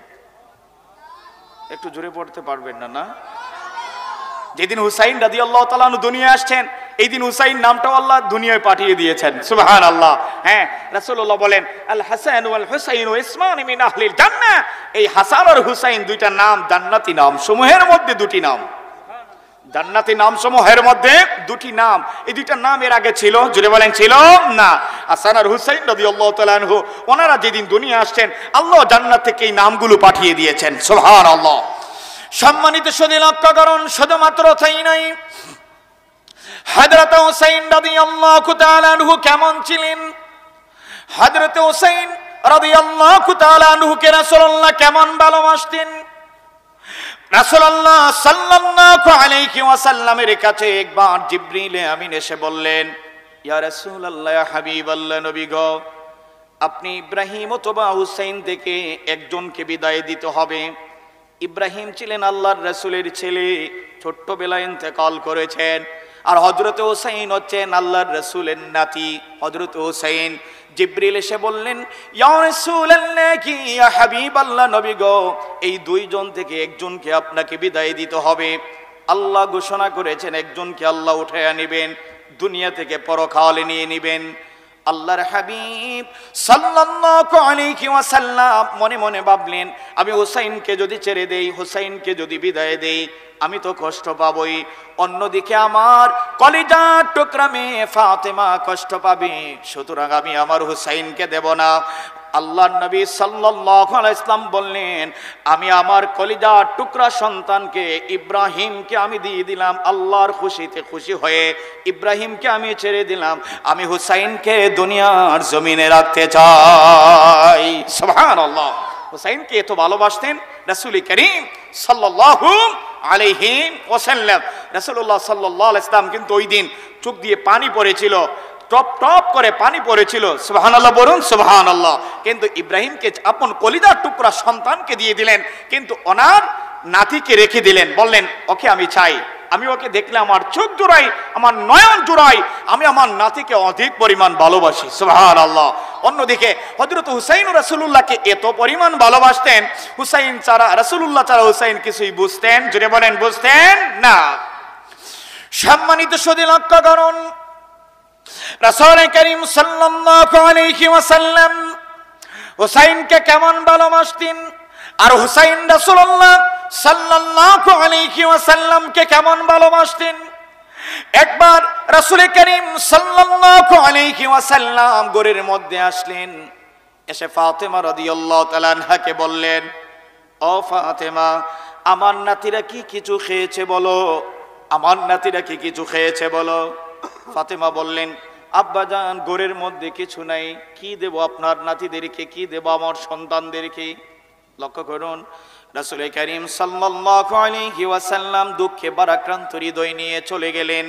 একটু জোরে পড়তে পারবেন না? না, যেদিন হুসাইন রাদিয়াল্লাহু তাআলা আনহু দুনিয়ায় আসছেন এই দিন হুসাইন নামটাও আল্লাহ দুনিয়ায় পাঠিয়ে দিয়েছেন। সুবহানাল্লাহ। হ্যাঁ, রাসূলুল্লাহ বলেন আল হাসান ওয়াল হুসাইন ইসমান মিন আহলিল জান্নাহ, এই হাসান আর হুসাইন দুইটা নাম জান্নাতি নাম সমূহের মধ্যে দুটি নাম। জান্নাতি নাম সমূহের মধ্যে দুটি নাম, এই দুইটা নাম এর আগে ছিল, জুড়ে বলেন ছিল না। হাসান আর হুসাইন রাদিয়াল্লাহু তাআলা আনহু, ওনারা যেদিন দুনিয়া আসছেন আল্লাহ জান্নাত থেকে এই নামগুলো পাঠিয়ে দিয়েছেন। সুবহানাল্লাহ। সম্মানিত সুধী লক্ষ্য করুন, শুধুমাত্র তাই নয়, হযরত হুসাইন রাদিয়াল্লাহু তাআলা আনহু কেমন ছিলেন, হযরত হুসাইন রাদিয়াল্লাহু তাআলা আনহুকে রাসূলুল্লাহ কেমন ভালোবাসতেন। রাসূলুল্লাহ সাল্লাল্লাহু আলাইহি ওয়াসাল্লামের কাছে একবার জিবরিল আমিন এসে বললেন, ইয়া রাসূলুল্লাহ, ইয়া হাবিবাল্লাহ, নবী গো, আপনি ইব্রাহিম অথবা হুসাইন থেকে একজনকে বিদায় দিতে হবে। ইব্রাহিম ছিলেন আল্লাহর রাসূলের ছেলে, ছোট্টবেলায় ইন্তেকাল করেছেন। আর হযরত হুসাইন হচ্ছেন আল্লাহর রাসূলের নাতি, হযরত হুসাইন। জিবরিল এসে বললেন, ইয়া রাসূলুল্লাহ, কি ইয়া হাবিবাল্লাহ, নবী গো, এই দুইজন থেকে একজনকে আপনাকে বিদায় দিতে হবে। আল্লাহ ঘোষণা করেছেন একজনকে আল্লাহ উঠায়া নেবেন, দুনিয়া থেকে পরকালে নিয়ে নেবেন। আল্লাহর হাবিব সাল্লাল্লাহু আলাইহি ওয়াসাল্লাম মনে মনে ভাবলেন, আমি হুসাইনকে যদি ছেড়ে দেই, হুসাইনকে যদি বিদায় দেই, আমি তো কষ্ট পাবই। অন্যদিকে আমার কলিজার টুকরা মেয়ে ফাতেমা কষ্ট পাবে, সুতরাং আমি আমার হুসাইনকে দেব না। আল্লাহর নবী সাল্লাল্লাহু আলাইহি ওয়াসাল্লাম বললেন, আমি আমার কলিজার টুকরা সন্তানকে ইব্রাহিমকে আমি দিয়ে দিলাম। আল্লাহর খুশিতে খুশি হয়ে ইব্রাহিমকে আমি ছেড়ে দিলাম, আমি হুসাইনকে দুনিয়ার জমিনে রাখতে চাই। সুবহানাল্লাহ। হুসাইনকে এত ভালোবাসতেন রাসূল করিম সাল্লাল্লাহু আলাইহি ওয়াসাল্লাম। রাসূলুল্লাহ সাল্লাল্লাহু আলাইহি ওয়াসাল্লাম কিন্তু ওই দিন চোখ দিয়ে পানি পড়েছিল, টপ টপ করে পানি পড়েছিল। সুবহানাল্লাহ বলুন, সুবহানাল্লাহ। কিন্তু ইব্রাহিমকে আপন কলিজার টুকরা সন্তানকে দিয়ে দিলেন, কিন্তু ওনার নাতিকে রেখে দিলেন। বললেন, ওকে আমি চাই, আমি ওকে দেখলে আমার চোখ জোড়াই, আমার নয়ন জোড়াই, আমি আমার নাতিকে অধিক পরিমাণ ভালোবাসি। সুবহানাল্লাহ। অন্যদিকে হযরত হুসাইন রাসূলুল্লাহকে এত পরিমাণ ভালোবাসতেন, হুসাইন ছাড়া, রাসূলুল্লাহ ছাড়া হুসাইন কিছুই বুঝতেন, জুড়ে বলেন, বুঝতেন না। সম্মানিত সুধী লক্ষ্য করুন, রাসূল করিম সাল্লাল্লাহু আলাইহি ওয়াসাল্লাম হুসাইনকে কেমন ভালোবাসতেন, আর হুসাইন রাসূলুল্লাহ সাল্লাল্লাহু আলাইহি ওয়াসাল্লামকে কেমন ভালোবাসতেন। একবার রাসূল করিম সাল্লাল্লাহু আলাইহি ওয়াসাল্লাম ঘরের মধ্যে আসলেন, এসে ফাতেমা রাদিয়াল্লাহু তাআলা আনহাকে বললেন, ও ফাতেমা, আমার নাতিরা কি কিছু খেয়েছে বলো, আমার নাতিরা কি কিছু খেয়েছে বলো। ফাতেমা বললেন, আব্বাজান, ঘরের মধ্যে কিছু নাই, কি দেব আপনার নাতিদেরকে, কি দেব আমার সন্তানদেরকে। লক্ষ্য করুন, রাসূল করিম সাল্লাল্লাহু আলাইহি ওয়াসাল্লাম দুঃখে ভারাক্রান্ত হৃদয় নিয়ে চলে গেলেন।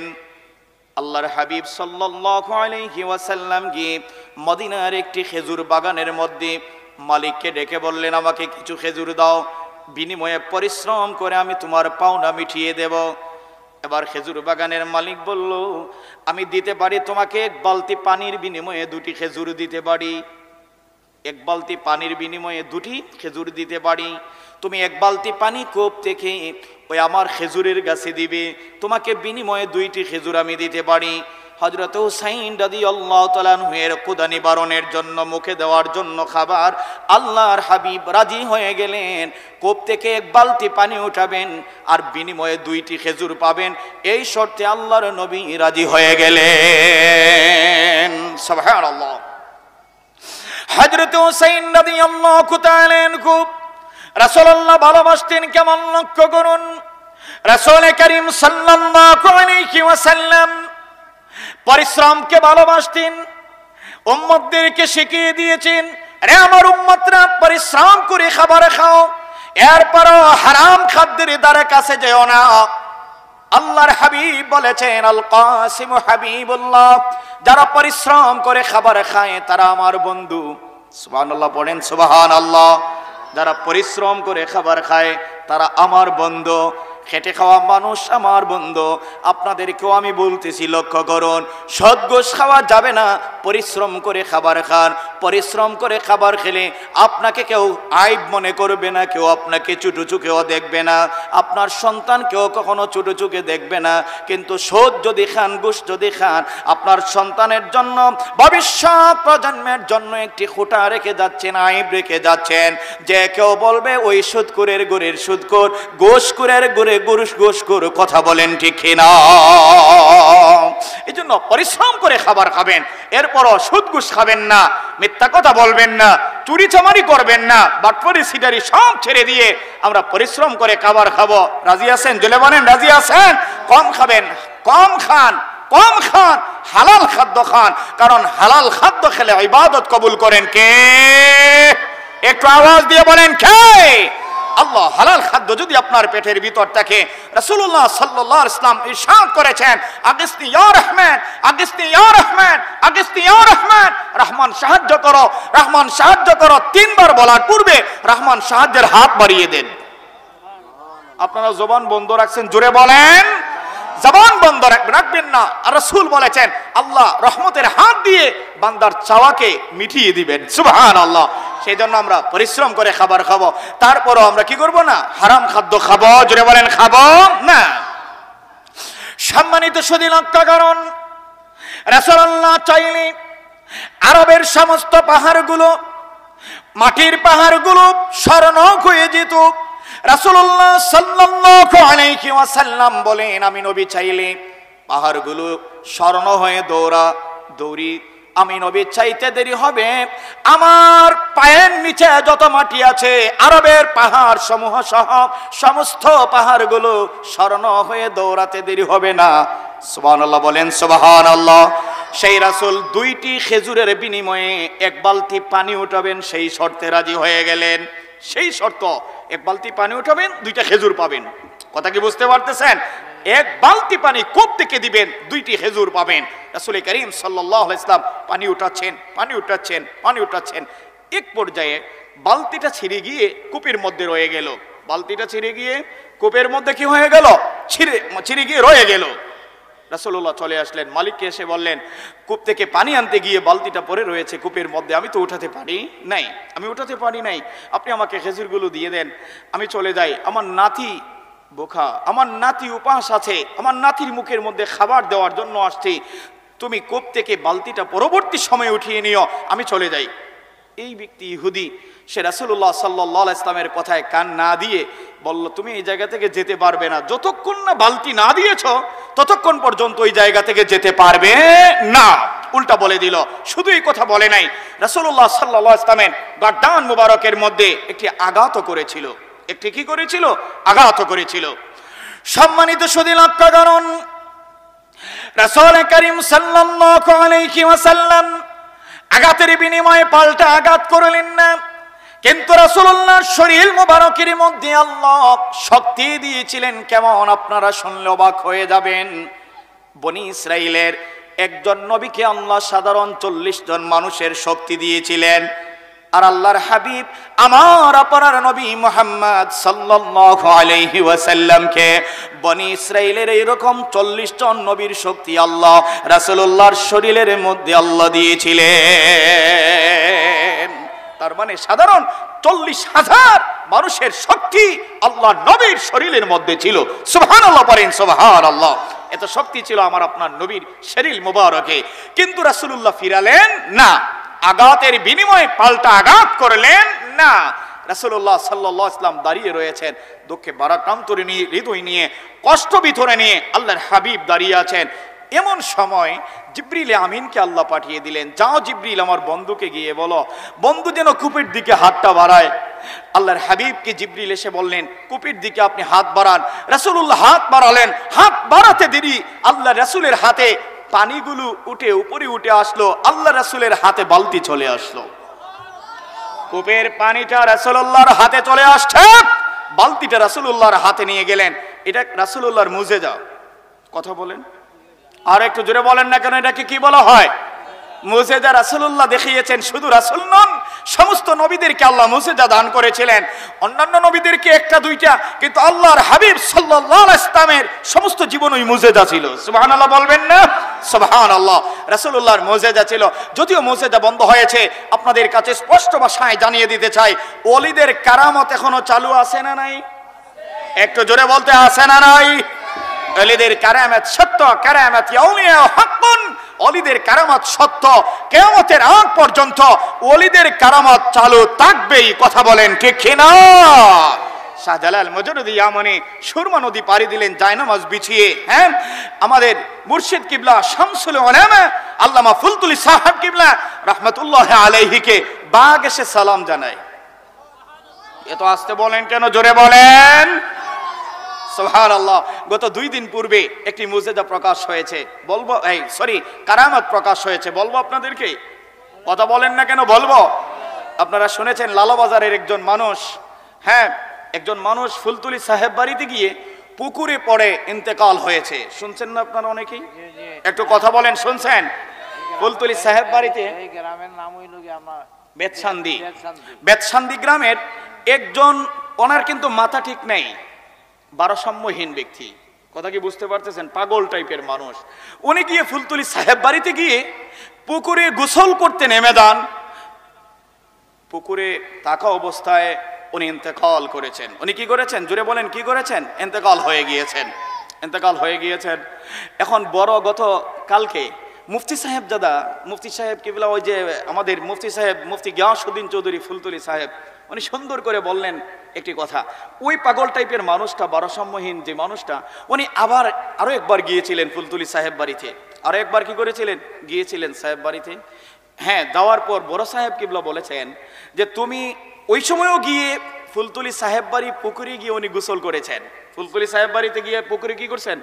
আল্লাহর হাবিব সাল্লাল্লাহু আলাইহি ওয়াসাল্লাম গিয়ে মদিনার একটি খেজুর বাগানের মধ্যে মালিককে ডেকে বললেন, আমাকে কিছু খেজুর দাও, বিনিময়ে পরিশ্রম করে আমি তোমার পাওনা মিটিয়ে দেব। এবার খেজুর বাগানের মালিক বলল, আমি দিতে পারি তোমাকে এক বালতি পানির বিনিময়ে দুটি খেজুর দিতে পারি, এক বালতি পানির বিনিময়ে দুটি খেজুর দিতে পারি। তুমি এক বালতি পানি কূপ থেকে ওই আমার খেজুরের গাছে দিবে, তোমাকে বিনিময়ে দুইটি খেজুর আমি দিতে পারি। হযরত হুসাইন রাদিয়াল্লাহু তাআলা আনহু এর ক্ষুধা নিবারণের জন্য, মুখে দেওয়ার জন্য খাবার, আল্লাহর হাবিব রাজি হয়ে গেলেন। কূপ থেকে এক বালতি পানি উঠাবেন আর বিনিময়ে দুইটি খেজুর পাবেন, এই শর্তে আল্লাহর নবী রাজি হয়ে গেলেন। সুবহানাল্লাহ। হযরত হুসাইন রাদিয়াল্লাহু তাআলা আনহু রাসূলুল্লাহ ভালোবাসতেন কেমন, লক্ষ্য করুন। রাসূল করিম সাল্লাল্লাহু আলাইহি ওয়াসাল্লাম পরিশ্রমকে ভালোবাসতেন, উম্মতদেরকে শিখিয়ে দিয়েছেন, আরে আমার উম্মতরা পরিশ্রম করে খাবার খাও, এরপরও হারাম খাদ্যের দ্বারা কাছে যেও না। আল্লাহর হাবিব বলেছেন, আল কাসিম হাবিবুল্লাহ, যারা পরিশ্রম করে খাবার খায় তারা আমার বন্ধু। সুবহানাল্লাহ পড়েন, সুবহানাল্লাহ। যারা পরিশ্রম করে খাবার খায় তারা আমার বন্ধু, খেটে খাওয়া মানুষ আমার বন্ধু। আপনাদেরকেও আমি বলতেছি, লক্ষ্য করুন, সৎ গোশ খাওয়া যাবে না, পরিশ্রম করে খাবার খান। পরিশ্রম করে খাবার খেলে আপনাকে কেউ আইব মনে করবে না, কেউ আপনাকে ছোট চোখেও দেখবে না, আপনার সন্তানকেও কখনো ছোট চোখে দেখবে না। কিন্তু সৎ যদি খান, গোশ যদি খান, আপনার সন্তানের জন্য, ভবিষ্যৎ প্রজন্মের জন্য একটি খুঁটা রেখে যাচ্ছেন, আইব রেখে যাচ্ছেন। যে কেউ বলবে ওই সুদখোরের ঘরের সুদখোর, গোশখোরের ঘরে গুরুস গুস করে কথা বলেন ঠিক কিনা? এই জন্য পরিশ্রম করে খাবার খাবেন, এরপরও সুদ ঘুষ খাবেন না, মিথ্যা কথা বলবেন না, চুরি চামারি করবেন না, বাটপারি সিটারি সব ছেড়ে দিয়ে আমরা পরিশ্রম করে খাবার খাবো। রাজি আছেন? জেলে বলেন রাজি আছেন? কম খাবেন, কম খান, কম খান, হালাল খাদ্য খান, কারণ হালাল খাদ্য খেলে ইবাদত কবুল করেন কে? একটু আওয়াজ দিয়ে বলেন কে? আল্লাহ। হালাল খাদ্য যদি আপনার পেটের ভিতর থাকে, রাসূলুল্লাহ সাল্লাল্লাহু আলাইহি ওয়াসাল্লাম ইরশাদ করেছেন, আগিসনি ইয়া রহমান, আগিসনি ইয়া রহমান, আগিসনি ইয়া রহমান, রহমান সাহায্য করো, রহমান সাহায্য করো। তিনবার বলার পূর্বে রহমান সাহায্যের হাত বাড়িয়ে দেন। আপনারা জবান বন্ধ রাখছেন, জোরে বলেন। জবান বন্ধ রাখবেন না। আর রাসূল বলেছেন আল্লাহ রহমতের হাত দিয়ে বান্দার চাওয়াকে মিটিয়ে দিবেন। সুবহানাল্লাহ। সেই জন্য আমরা পরিশ্রম করে খাবার খাবো, তারপরও আমরা কি করব না? হারাম খাদ্য খাবো। জোরে বলেন খাবো না। সম্মানিত সুধী লক্ষ্য করুন, রাসূলুল্লাহ চাইলে আরবের সমস্ত পাহাড়গুলো, মাটির পাহাড়গুলো স্বর্ণ হয়ে যেত। রাসূলুল্লাহ সাল্লাল্লাহু আলাইহি ওয়াসাল্লাম বলেন, আমি নবী চাইলে পাহাড়গুলো স্বর্ণ হয়ে দৌড়ি, আমি নবী চাইতে দেরি হবে আমার পায়ের নিচে যত মাটি আছে আরবের পাহাড় সমূহ সহ সমস্ত পাহাড়গুলো স্বর্ণ হয়ে দৌড়াতে দেরি হবে না। সুবহানাল্লাহ বলেন সুবহানাল্লাহ। সেই রাসূল দুইটি খেজুরের বিনিময়ে এক বালতি পানি উঠাবেন সেই শর্তে রাজি হয়ে গেলেন। সেই শর্ত, এক বালতি পানি উঠাবেন, দুইটা খেজুর পাবেন। কথা কি বুঝতে পারতেছেন? এক বালতি পানি কূপ থেকে দিবেন, দুইটি খেজুর পাবেন। রাসূল করিম সাল্লাল্লাহু আলাইহি ওয়াসাল্লাম পানি উঠাচ্ছেন। এক পর্যায়ে বালতিটা ছিঁড়ে গিয়ে কূপের মধ্যে রয়ে গেল। বালতিটা ছিঁড়ে গিয়ে কূপের মধ্যে কি হয়ে গেল? ছিঁড়ে গিয়ে রয়ে গেল। রাসূলুল্লাহ চলে আসলেন, মালিককে এসে বললেন, কূপ থেকে পানি আনতে গিয়ে বালতিটা পড়ে রয়েছে কূপের মধ্যে, আমি তো উঠাতে পারি নাই, আপনি আমাকে খেজুরগুলো দিয়ে দেন, আমি চলে যাই। আমার নাতি বোখা, আমার নাতি উপাস আছে, আমার নাতির মুখের মধ্যে খাবার দেওয়ার জন্য আসছি, তুমি কূপ থেকে বালতিটা পরবর্তী সময়ে উঠিয়ে নিও, আমি চলে যাই। এই ব্যক্তি ইহুদি, সে রাসূলুল্লাহ সাল্লাল্লাহু আলাইহি ওয়াসাল্লামের কথায় কান না দিয়ে বলল, তুমি এই জায়গা থেকে যেতে পারবে না, যতক্ষণ না বালতি না দিয়েছো ততক্ষণ পর্যন্ত ওই জায়গা থেকে যেতে পারবে না। উল্টা বলে দিল। শুধু এই কথা বলে নাই, রাসূলুল্লাহ সাল্লাল্লাহু আলাইহি ওয়াসাল্লামের গর্দান মুবারকের মধ্যে একটি আঘাত করেছিল। একটি কি করেছিল? আঘাত করেছিল। সম্মানিত সুধী লক্ষ্য করুন, রাসূল করিম সাল্লাল্লাহু আলাইহি ওয়াসাল্লাম আঘাতের বিনিময়ে পাল্টা আঘাত করলেন না, কিন্তু রাসূলুল্লাহর শরীর মুবারকের মধ্যে আল্লাহ শক্তি দিয়েছিলেন। কেমন? আপনারা শুনলে অবাক হয়ে যাবেন। বনি ইসরাইলের একজন নবীকে আল্লাহ সাধারণ 40 জন মানুষের শক্তি দিয়েছিলেন, আর আল্লাহর হাবিব আমার আপনার নবী মুহাম্মদ সাল্লাল্লাহু আলাইহি ওয়াসাল্লামকে বনি ইসরাইলের এইরকম 40 জন নবীর শক্তি আল্লাহ রাসূলুল্লাহর শরীরের মধ্যে আল্লাহ দিয়েছিলেন। তার মানে সাধারণ 40,000 মানুষের শক্তি আল্লাহর নবীর শরীরের মধ্যে ছিল। সুবহানাল্লাহ পড়েন সুবহানাল্লাহ। এত শক্তি ছিল আমার আপনার নবীর শরীর মুবারকে, কিন্তু রাসূলুল্লাহ ফিরালেন না, আঘাতের বিনিময়ে পাল্টা আঘাত করলেন না। রাসূলুল্লাহ সাল্লাল্লাহু আলাইহি ওয়াসাল্লাম দাঁড়িয়ে রয়েছেন, দুঃখে ভারাক্রান্ত নিয়ে, হৃদয় নিয়ে, কষ্ট ভিতরে নিয়ে আল্লাহর হাবিব দাঁড়িয়ে আছেন। এমন সময় জিবরিল আমিনকে আল্লাহ পাঠিয়ে দিলেন, যাও জিবরিল আমার বন্ধুকে গিয়ে বলো, বন্ধু যেন কূপের দিকে হাতটা বাড়ায়। আল্লাহর হাবিবকে জিবরিল এসে বললেন, কূপের দিকে আপনি হাত বাড়ান। রাসূলুল্লাহ হাত বাড়ালেন, হাত বাড়াতে দেরি আল্লাহ রাসূলের হাতে পানিগুলো উপরে উঠে আসলো, আল্লাহ রাসূলের হাতে বালতি চলে আসলো। কূপের পানিটা রাসূলুল্লাহর হাতে চলে আসছে, বালতিটা রাসূলুল্লাহর হাতে নিয়ে গেলেন। এটা রাসূলুল্লাহর মুজিজা। কথা বলেন, আর একটু জোরে বলেন না কেন, এটাকে কি বলা হয়? মুজিজা রাসূলুল্লাহ দেখিয়েছেন। শুধু রাসূল নন, সমস্ত নবীদেরকে আল্লাহ মুজিজা দান করেছিলেন। অন্যান্য নবীদেরকে একটা দুইটা, কিন্তু আল্লাহর হাবিব সাল্লাল্লাহু আলাইহি ওয়াসাল্লামের সমস্ত জীবনই মুজিজা ছিল। সুবহানাল্লাহ বলবেন না? সুবহানাল্লাহ। রাসূলুল্লাহর মুজিজা ছিল। যদিও মুজিজা বন্ধ হয়েছে, আপনাদের কাছে স্পষ্ট ভাষায় জানিয়ে দিতে চাই, ওলিদের কারামত এখনো চালু আছে না নাই? একটু জোরে বলতে আছে না নাই? ওলিদের কারামত সত্য, কারামত আউলিয়া হাক্কুন। ওলিদের কারামত সত্য, কিয়ামতের আগ পর্যন্ত ওলিদের কারামত চালু থাকবেই। কথা বলেন ঠিক কিনা? শাহজালাল মজরুদি ইয়ামনি সুরমা নদী পাড়ি দিলেন জায়নামাজ বিছিয়ে। হ্যাঁ, আমাদের মুর্শিদ কিবলা শামসুল উলামা আল্লামা ফুলতুলি সাহেব কিবলা রাহমাতুল্লাহি আলাইহিকে বাগ এসে সালাম জানায়। এত আস্তে বলেন কেন, জোরে বলেন সুবহানাল্লাহ। গত 2 দিন পূর্বে একটি মুজিজা প্রকাশ হয়েছে, বলবো কারামত প্রকাশ হয়েছে, বলবো আপনাদেরকে? কথা বলেন না কেন, বলবো। আপনারা শুনেছেন লালাবাজারের একজন মানুষ, হ্যাঁ একজন মানুষ ফুলতুলি সাহেব বাড়িতে গিয়ে পুকুরে পড়ে ইন্তেকাল হয়েছে। শুনছেন না আপনারা অনেকেই? একটু কথা বলেন, শুনছেন? ফুলতুলি সাহেব বাড়িতে এই গ্রামের নাম হইল কি আমার বেতসান্দি, বেতসান্দি গ্রামের একজন, ওনার কিন্তু মাথা ঠিক নেই, ভারসাম্যহীন ব্যক্তি। কথা কি বুঝতে পারতেছেন? পাগল টাইপের মানুষ। উনি গিয়ে ফুলতুলি সাহেব বাড়িতে গিয়ে পুকুরে গোসল করতে নেমে যান। পুকুরে থাকা অবস্থায় উনি ইন্তেকাল করেছেন। উনি কি করেছেন, জোরে বলেন কি করেছেন? ইন্তেকাল হয়ে গিয়েছেন, ইন্তেকাল হয়ে গিয়েছেন। এখন বড় গত কালকে মুফতি সাহেব দাদা, মুফতি সাহেব কিবলা, ওই যে আমাদের মুফতি সাহেব মুফতি গিয়াসউদ্দিন চৌধুরী ফুলতুলি সাহেব, উনি সুন্দর করে বললেন একটি কথা। ওই পাগল টাইপের মানুষটা, ভারসাম্যহীন যে মানুষটা, উনি আরো একবার গিয়েছিলেন ফুলতুলি সাহেব বাড়িতে। আরো একবার কি করেছিলেন? গিয়েছিলেন সাহেব বাড়িতে। হ্যাঁ, যাওয়ার পর বড় সাহেব কিবলা বলেছেন যে তুমি ওই সময়ও গিয়ে ফুলতুলি সাহেব বাড়ি পুকুরে গিয়ে উনি গোসল করেছেন। ফুলতুলি সাহেব বাড়িতে গিয়ে পুকুরে কি করছেন?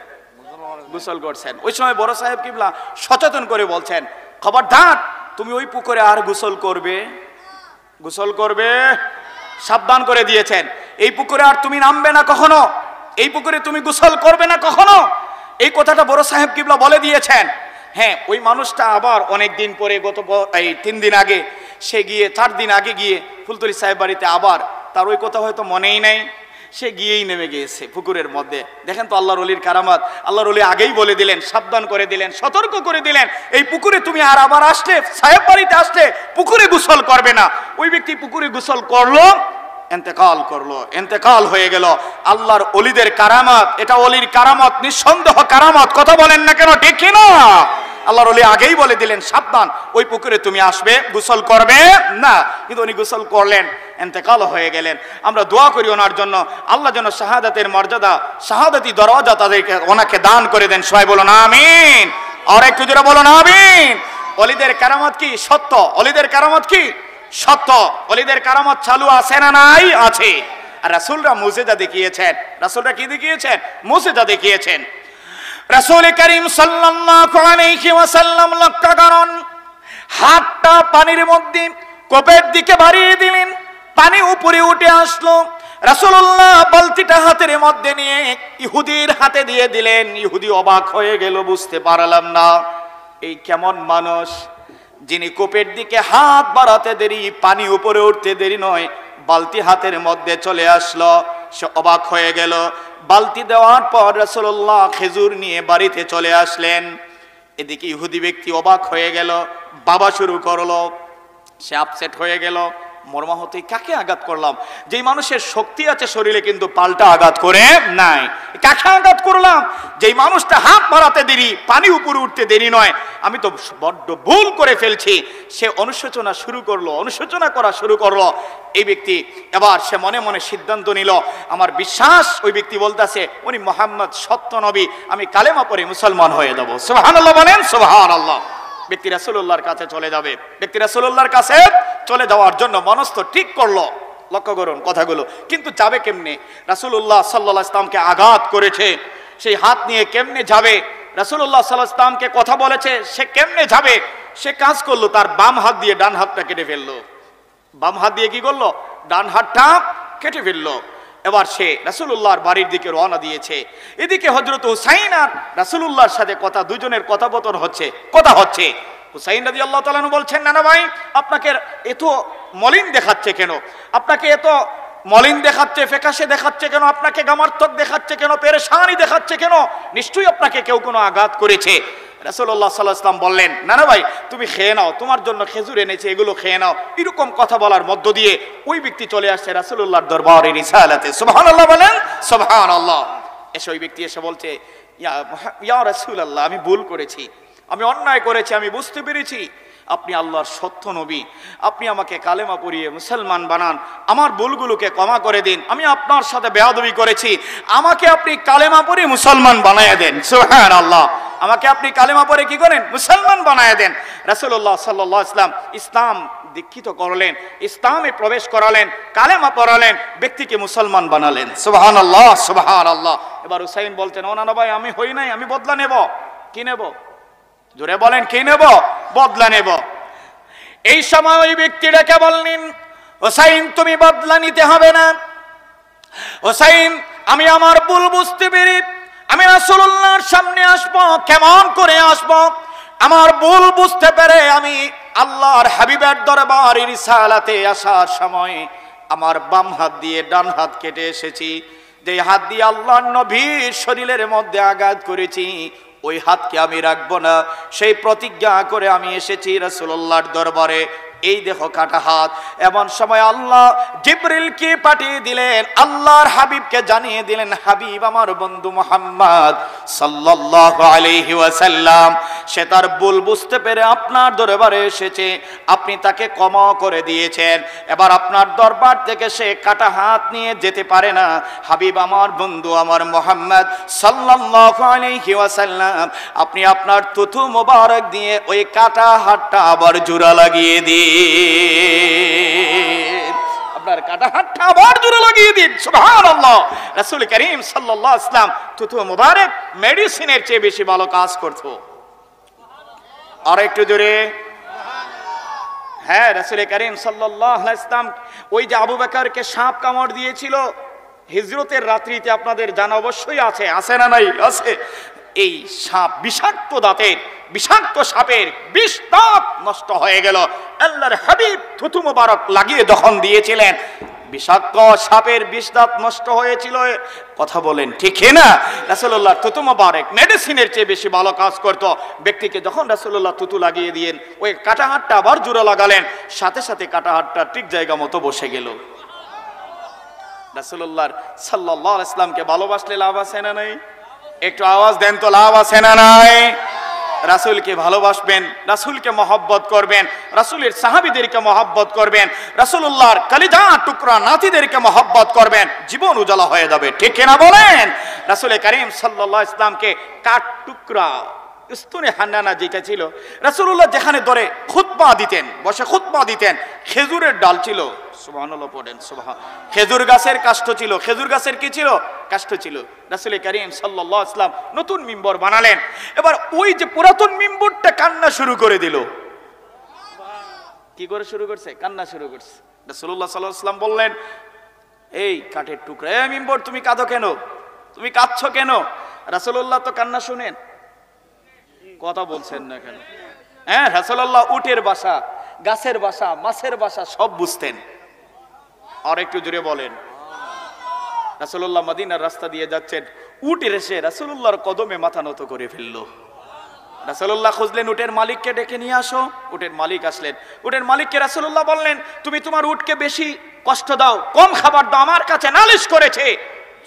গোসল করছেন। ওই সময় বড় সাহেব কিবলা সচেতন করে বলছেন, খবরদার তুমি ওই পুকুরে আর গোসল করবে, গোসল করবে, সাবধান করে দিয়েছেন। এই পুকুরে আর তুমি নামবে না কখনো, এই পুকুরে তুমি গোসল করবে না কখনো, এই কথাটা বড় সাহেব কিবলা বলে দিয়েছেন। হ্যাঁ, ওই মানুষটা আবার অনেক দিন পরে, গত 3 দিন আগে সে গিয়ে, 4 দিন আগে গিয়ে ফুলতুলি সাহেব বাড়িতে, আবার তার ওই কথা হয়তো মনেই নাই, সে গিয়েই নেমে গিয়েছে পুকুরের মধ্যে। দেখেন তো আল্লাহর ওলির কারামাত। আল্লাহর ওলি আগেই বলে দিলেন, সাবধান করে দিলেন, সতর্ক করে দিলেন, এই পুকুরে তুমি আর আবার আসলে, সাহেব বাড়িতে আসলে পুকুরে গোসল করবে না। ওই ব্যক্তি পুকুরে গোসল করলো, ইন্তেকাল করলো, ইন্তেকাল হয়ে গেল। আল্লাহর ওলিদের কারামাত, এটা ওলির কারামত, নিঃসন্দেহ কারামত। কথা বলেন না কেন, ঠিক কি না? আল্লাহর ওলি আগেই বলে দিলেন, সাবধান, ওই পুকুরে তুমি আসবে, গোসল করবে না। কিন্তু উনি গোসল করলেন, ইন্তেকাল হয়ে গেলেন। আমরা দোয়া করি ওনার জন্য, আল্লাহ যেন শাহাদাতের মর্যাদা, শাহাদাতি দরজা তাদেরকে, ওনাকে দান করে দেন। সবাই বলুন আমিন। আর একটু জোরে বলুন আমিন। ওলিদের কারামত কি? সত্য। ওলিদের কারামত কি? সত্য। ওলিদের কারামত চালু আছে না নাই? আছে। আর রাসূলরা মুজিজা দেখিয়েছেন। রাসূলরা কি দেখিয়েছেন? মুজিজা দেখিয়েছেন। রাসূল করিম সাল্লাল্লাহু আলাইহি ওয়াসাল্লাম লক্ষ্য করুন, হাতটা পানির মধ্যে কোপের দিকে বাড়িয়ে দিলেন, পানি উপরে উঠে আসলো। রাসূলুল্লাহ বালতিটা হাতের মধ্যে নিয়ে ইহুদির হাতে দিয়ে দিলেন। ইহুদি অবাক হয়ে গেল, বুঝতে পারলাম না এই কেমন মানুষ, যিনি কোপের দিকে হাত বাড়াতে দেরি, পানি উপরে উঠতে দেরি নয়, বালতি হাতের মধ্যে চলে আসলো। সে অবাক হয়ে গেল। বালতি দেওয়ার পর রাসূলুল্লাহ খেজুর নিয়ে বাড়িতে চলে আসলেন। এদিকে ইহুদি ব্যক্তি অবাক হয়ে গেল, বাবা শুরু করলো। সে আপসেট হয়ে গেল, মর্মাহত, কাকে আঘাত করলাম? যেই মানুষের শক্তি আছে শরীরে কিন্তু পাল্টা আঘাত করে নাই, কাকে আঘাত করলাম? যেই মানুষটা হাত বাড়াতে দেরি, পানি উপরে উঠতে দেরি নয়, আমি তো বড্ড ভুল করে ফেলছি। সে অনুশোচনা শুরু করলো, অনুশোচনা করা শুরু করলো। এই ব্যক্তি এবার সে মনে মনে সিদ্ধান্ত নিল, আমার বিশ্বাস, ওই ব্যক্তি বলতেছে উনি মুহাম্মদ সত্য নবী, আমি কালেমা পড়ে মুসলমান হয়ে যাব। সুবহানাল্লাহ বলেন, সুবহানাল্লাহ। ব্যক্তি রাসূলুল্লাহর কাছে চলে যাবে। ব্যক্তি রাসূলুল্লাহর কাছে চলে যাওয়ার জন্য মনস্থ ঠিক করলো। লক্ষ্য করুন কথাগুলো। কিন্তু যাবে কেমনে? রাসূলুল্লাহ সাল্লাল্লাহু আলাইহি ওয়াসাল্লামকে আঘাত করেছে, সেই হাত নিয়ে কেমনে যাবে? রাসূলুল্লাহ সাল্লাল্লাহু আলাইহি ওয়াসাল্লামকে কথা বলেছে, সে কেমনে যাবে? সে কাজ করলো, তার বাম হাত দিয়ে ডান হাতটা কেটে ফেললো। বাম হাত দিয়ে কি করলো? ডান হাতটা কেটে ফেললো। এবার সে রাসূলুল্লাহর বাড়ির দিকে রওনা দিয়েছে। এদিকে হযরত হুসাইন আর রাসূলুল্লাহর সাথে কথা, দুজনের কথাবতন হচ্ছে, কথা হচ্ছে। হুসাইন রাদিয়াল্লাহু তাআলা আনহু বলছেন, না না ভাই, আপনাকে এত মলিন দেখাচ্ছে কেন? আপনাকে এত মলিন দেখাচ্ছে, ফ্যাকাশে দেখাচ্ছে কেন? আপনাকে গামার্থক দেখাচ্ছে কেন? পেরেশানি দেখাচ্ছে কেন? নিশ্চয়ই আপনাকে কেউ কোনো আঘাত করেছে। রাসূলুল্লাহ সাল্লাল্লাহু আলাইহি ওয়াসাল্লাম বললেন, না না ভাই, তুমি খেয়ে নাও, তোমার জন্য খেজুর এনেছে, এগুলো খেয়ে নাও। এরকম কথা বলার মধ্য দিয়ে ওই ব্যক্তি চলে আসছে রাসূলুল্লাহর দরবারে রিসালাতে। সুবহানাল্লাহ বলেন, সুবহানাল্লাহ। এসে ওই ব্যক্তি এসে বলছে, ইয়া রাসূলুল্লাহ, আমি ভুল করেছি, আমি অন্যায় করেছি, আমি বুঝতে পেরেছি, আপনি আল্লাহর সত্য নবী, আপনি আমাকে কালেমা পড়িয়ে মুসলমান বানান, আমার ভুলগুলোকে ক্ষমা করে দিন, আমি আপনার সাথে বেয়াদবি করেছি, আমাকে আপনি কালেমা পড়িয়ে মুসলমান বানায় দেন। সুবহানাল্লাহ, আমাকে আপনি কালেমা পড়ে কি করেন? মুসলমান বানায় দেন। রাসূলুল্লাহ সাল্লাল্লাহু আলাইহি ওয়াসাল্লাম ইসলাম দীক্ষিত করলেন, ইসলামে প্রবেশ করালেন, কালেমা পড়ালেন, ব্যক্তিকে মুসলমান বানালেন। সুবহানাল্লাহ, সুবহানাল্লাহ। এবার হুসাইন বলতেন, ও না ভাই, আমি হই নাই, আমি বদলা নেব। কি নেব? জোরে বলেন, কি নেব? বদলা নেব। এই সময় ওই ব্যক্তিটাকে বললেন, হুসাইন তুমি বদলা নিতে হবে না। হুসাইন, আমি আমার ভুল বুঝতে পেরে আমি রাসূলুল্লাহর সামনে আসব। কেমন করে আসব? আমার ভুল বুঝতে পেরে আমি আল্লাহর হাবিবের দরবারে রিসালাতে আসার সময় আমার বাম হাত দিয়ে ডান হাত কেটে এসেছি। যে হাত দিয়ে আল্লাহর নবীর শরীরের মধ্যে আঘাত করেছি, ওই হাতকে আমি রাখবো না, সেই প্রতিজ্ঞা করে আমি এসেছি রাসূলুল্লাহর দরবারে। এই দেখো কাটা হাত। এমন সময় আল্লাহ জিবরিলকে পাঠিয়ে দিলেন, আল্লাহর হাবিবকে জানিয়ে দিলেন, হাবিব আমার বন্ধু মুহাম্মদ সাল্লাল্লাহু আলাইহি ওয়াসাল্লাম সে তার ভুল বুঝতে পেরে আপনার দরবারে এসেছে, আপনি তাকে ক্ষমা করে দিয়েছেন, এবার আপনার দরবার থেকে সে কাটা হাত নিয়ে যেতে পারে না। হাবিব আমার বন্ধু আমার মুহাম্মদ সাল্লাল্লাহু আলাইহি ওয়াসাল্লাম আপনি আপনার থুথু মোবারক দিয়ে ওই কাটা হাতটা আবার জোড়া লাগিয়ে দিন, আপনার কাটা হাতটা আবার জোড়া লাগিয়ে দিন। সুবহানাল্লাহ। রাসূল করিম সাল্লাল্লাহু আলাইহি ওয়াসাল্লাম থুথু মোবারক মেডিসিনের চেয়ে বেশি ভালো কাজ করতো। আর একটু জোরে। হ্যাঁ, রাসূল করিম সাল্লাল্লাহু আলাইহি ওয়াসাল্লাম ওই যে আবু বকরকে সাপ কামড় দিয়েছিল হিজরতের রাত্রিতে, আপনাদের জানা অবশ্যই আছে, আছে না নাই? আছে। এই সাপ বিষাক্ত দাঁতের, বিষাক্ত সাপের বিষ দাঁত নষ্ট হয়ে গেল। আল্লাহর হাবিব থুথু মোবারক লাগিয়ে যখন দিয়েছিলেন, বিষাক্ত সাপের বিষ দাঁত নষ্ট হয়েছিল। কথা বলেন ঠিক না? রাসূলুল্লাহ থুথু মোবারক মেডিসিনের চেয়ে বেশি ভালো কাজ করত। ব্যক্তিকে যখন রাসূলুল্লাহ থুথু লাগিয়ে দিয়েন, ওই কাটা হাতটা আবার জোড়া লাগালেন, সাথে সাথে কাটা হাতটা ঠিক জায়গা মতো বসে গেল। রাসূলুল্লাহ সাল্লাল্লাহু আলাইহি ওয়াসাল্লামকে ভালোবাসলে লাভ আছে না নাই? একটু আওয়াজ দেন তো, লাভ আছে না নাই? রাসূলকে ভালোবাসবেন, রাসূলকে মহব্বত করবেন, রাসূলের সাহাবীদেরকে মহব্বত করবেন, রাসূলুল্লাহর কলিজা টুকরা নাতিদেরকে মহব্বত করবেন, জীবন উজালা হয়ে যাবে। ঠিক কিনা বলেন? রাসূল করিম সাল্লাল্লাহু আলাইহি ওয়াসাল্লামকে কাঠ টুকরা স্তনে হান্নানা যেটা ছিল, রাসূলুল্লাহ যেখানে ধরে খুতবা দিতেন, বসে খুতবা দিতেন, খেজুরের ডাল ছিল। সুবহানাল্লাহ পড়েন, সুবহান। খেজুর গাছের কাষ্ঠ ছিল। খেজুর গাছের কি ছিল? কাষ্ঠ ছিল। রাসূল করিম সাল্লাল্লাহু আলাইহি ওয়াসাল্লাম নতুন মিম্বর বানালেন। এবার ওই যে পুরাতন মিম্বরটা কান্না শুরু করে দিল। কি করে শুরু করছে? কান্না শুরু করছে। রাসূলুল্লাহ সাল্লাল্লাহু আলাইহি ওয়াসাল্লাম বললেন, এই কাঠের টুকরা, এই মিম্বর তুমি কাঁদো কেন? তুমি কাঁদছো কেন? রাসূলুল্লাহ তো কান্না শুনেন, কথা বলছেন না কেন? হ্যাঁ, রাসূলুল্লাহ উটের ভাষা, গাছের ভাষা, মাছের ভাষা সব বুঝতেন। আর একটু জোরে বলেন। রাসূলুল্লাহ মদিনার রাস্তা দিয়ে যাচ্ছেন, উট এসে রাসূলুল্লাহর কদমে মাথা নত করে ফেললো। রাসূলুল্লাহ খুঁজলেন, উটের মালিককে ডেকে নিয়ে আসো। উটের মালিক আসলেন। উটের মালিককে রাসূলুল্লাহ বললেন, তুমি তোমার উটকে বেশি কষ্ট দাও, কম খাবার দাও, আমার কাছে নালিশ করেছে।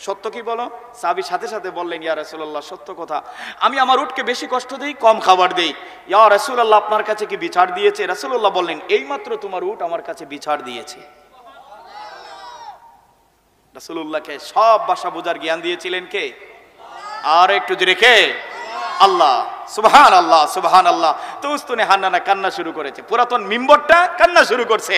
সত্য কি বলো? সাহাবী সাথে সাথে বললেন, ইয়া রাসূলুল্লাহ সত্য কথা, আমি আমার উটকে বেশি কষ্ট দেই, কম খাবার দেই। ইয়া রাসূলুল্লাহ আপনার কাছে কি বিচার দিয়েছে? রাসূলুল্লাহ বললেন, এইমাত্র তোমার উট আমার কাছে বিচার দিয়েছে। রাসূলুল্লাহকে সব ভাষা বোঝার জ্ঞান দিয়েছিলেন কে? আর একটু জোরে কে? আল্লাহ। সুবহানাল্লাহ, সুবহানাল্লাহ। তো উস্তুনে হান্নানা কান্না শুরু করেছে, পুরাতন মিম্বরটা কান্না শুরু করছে।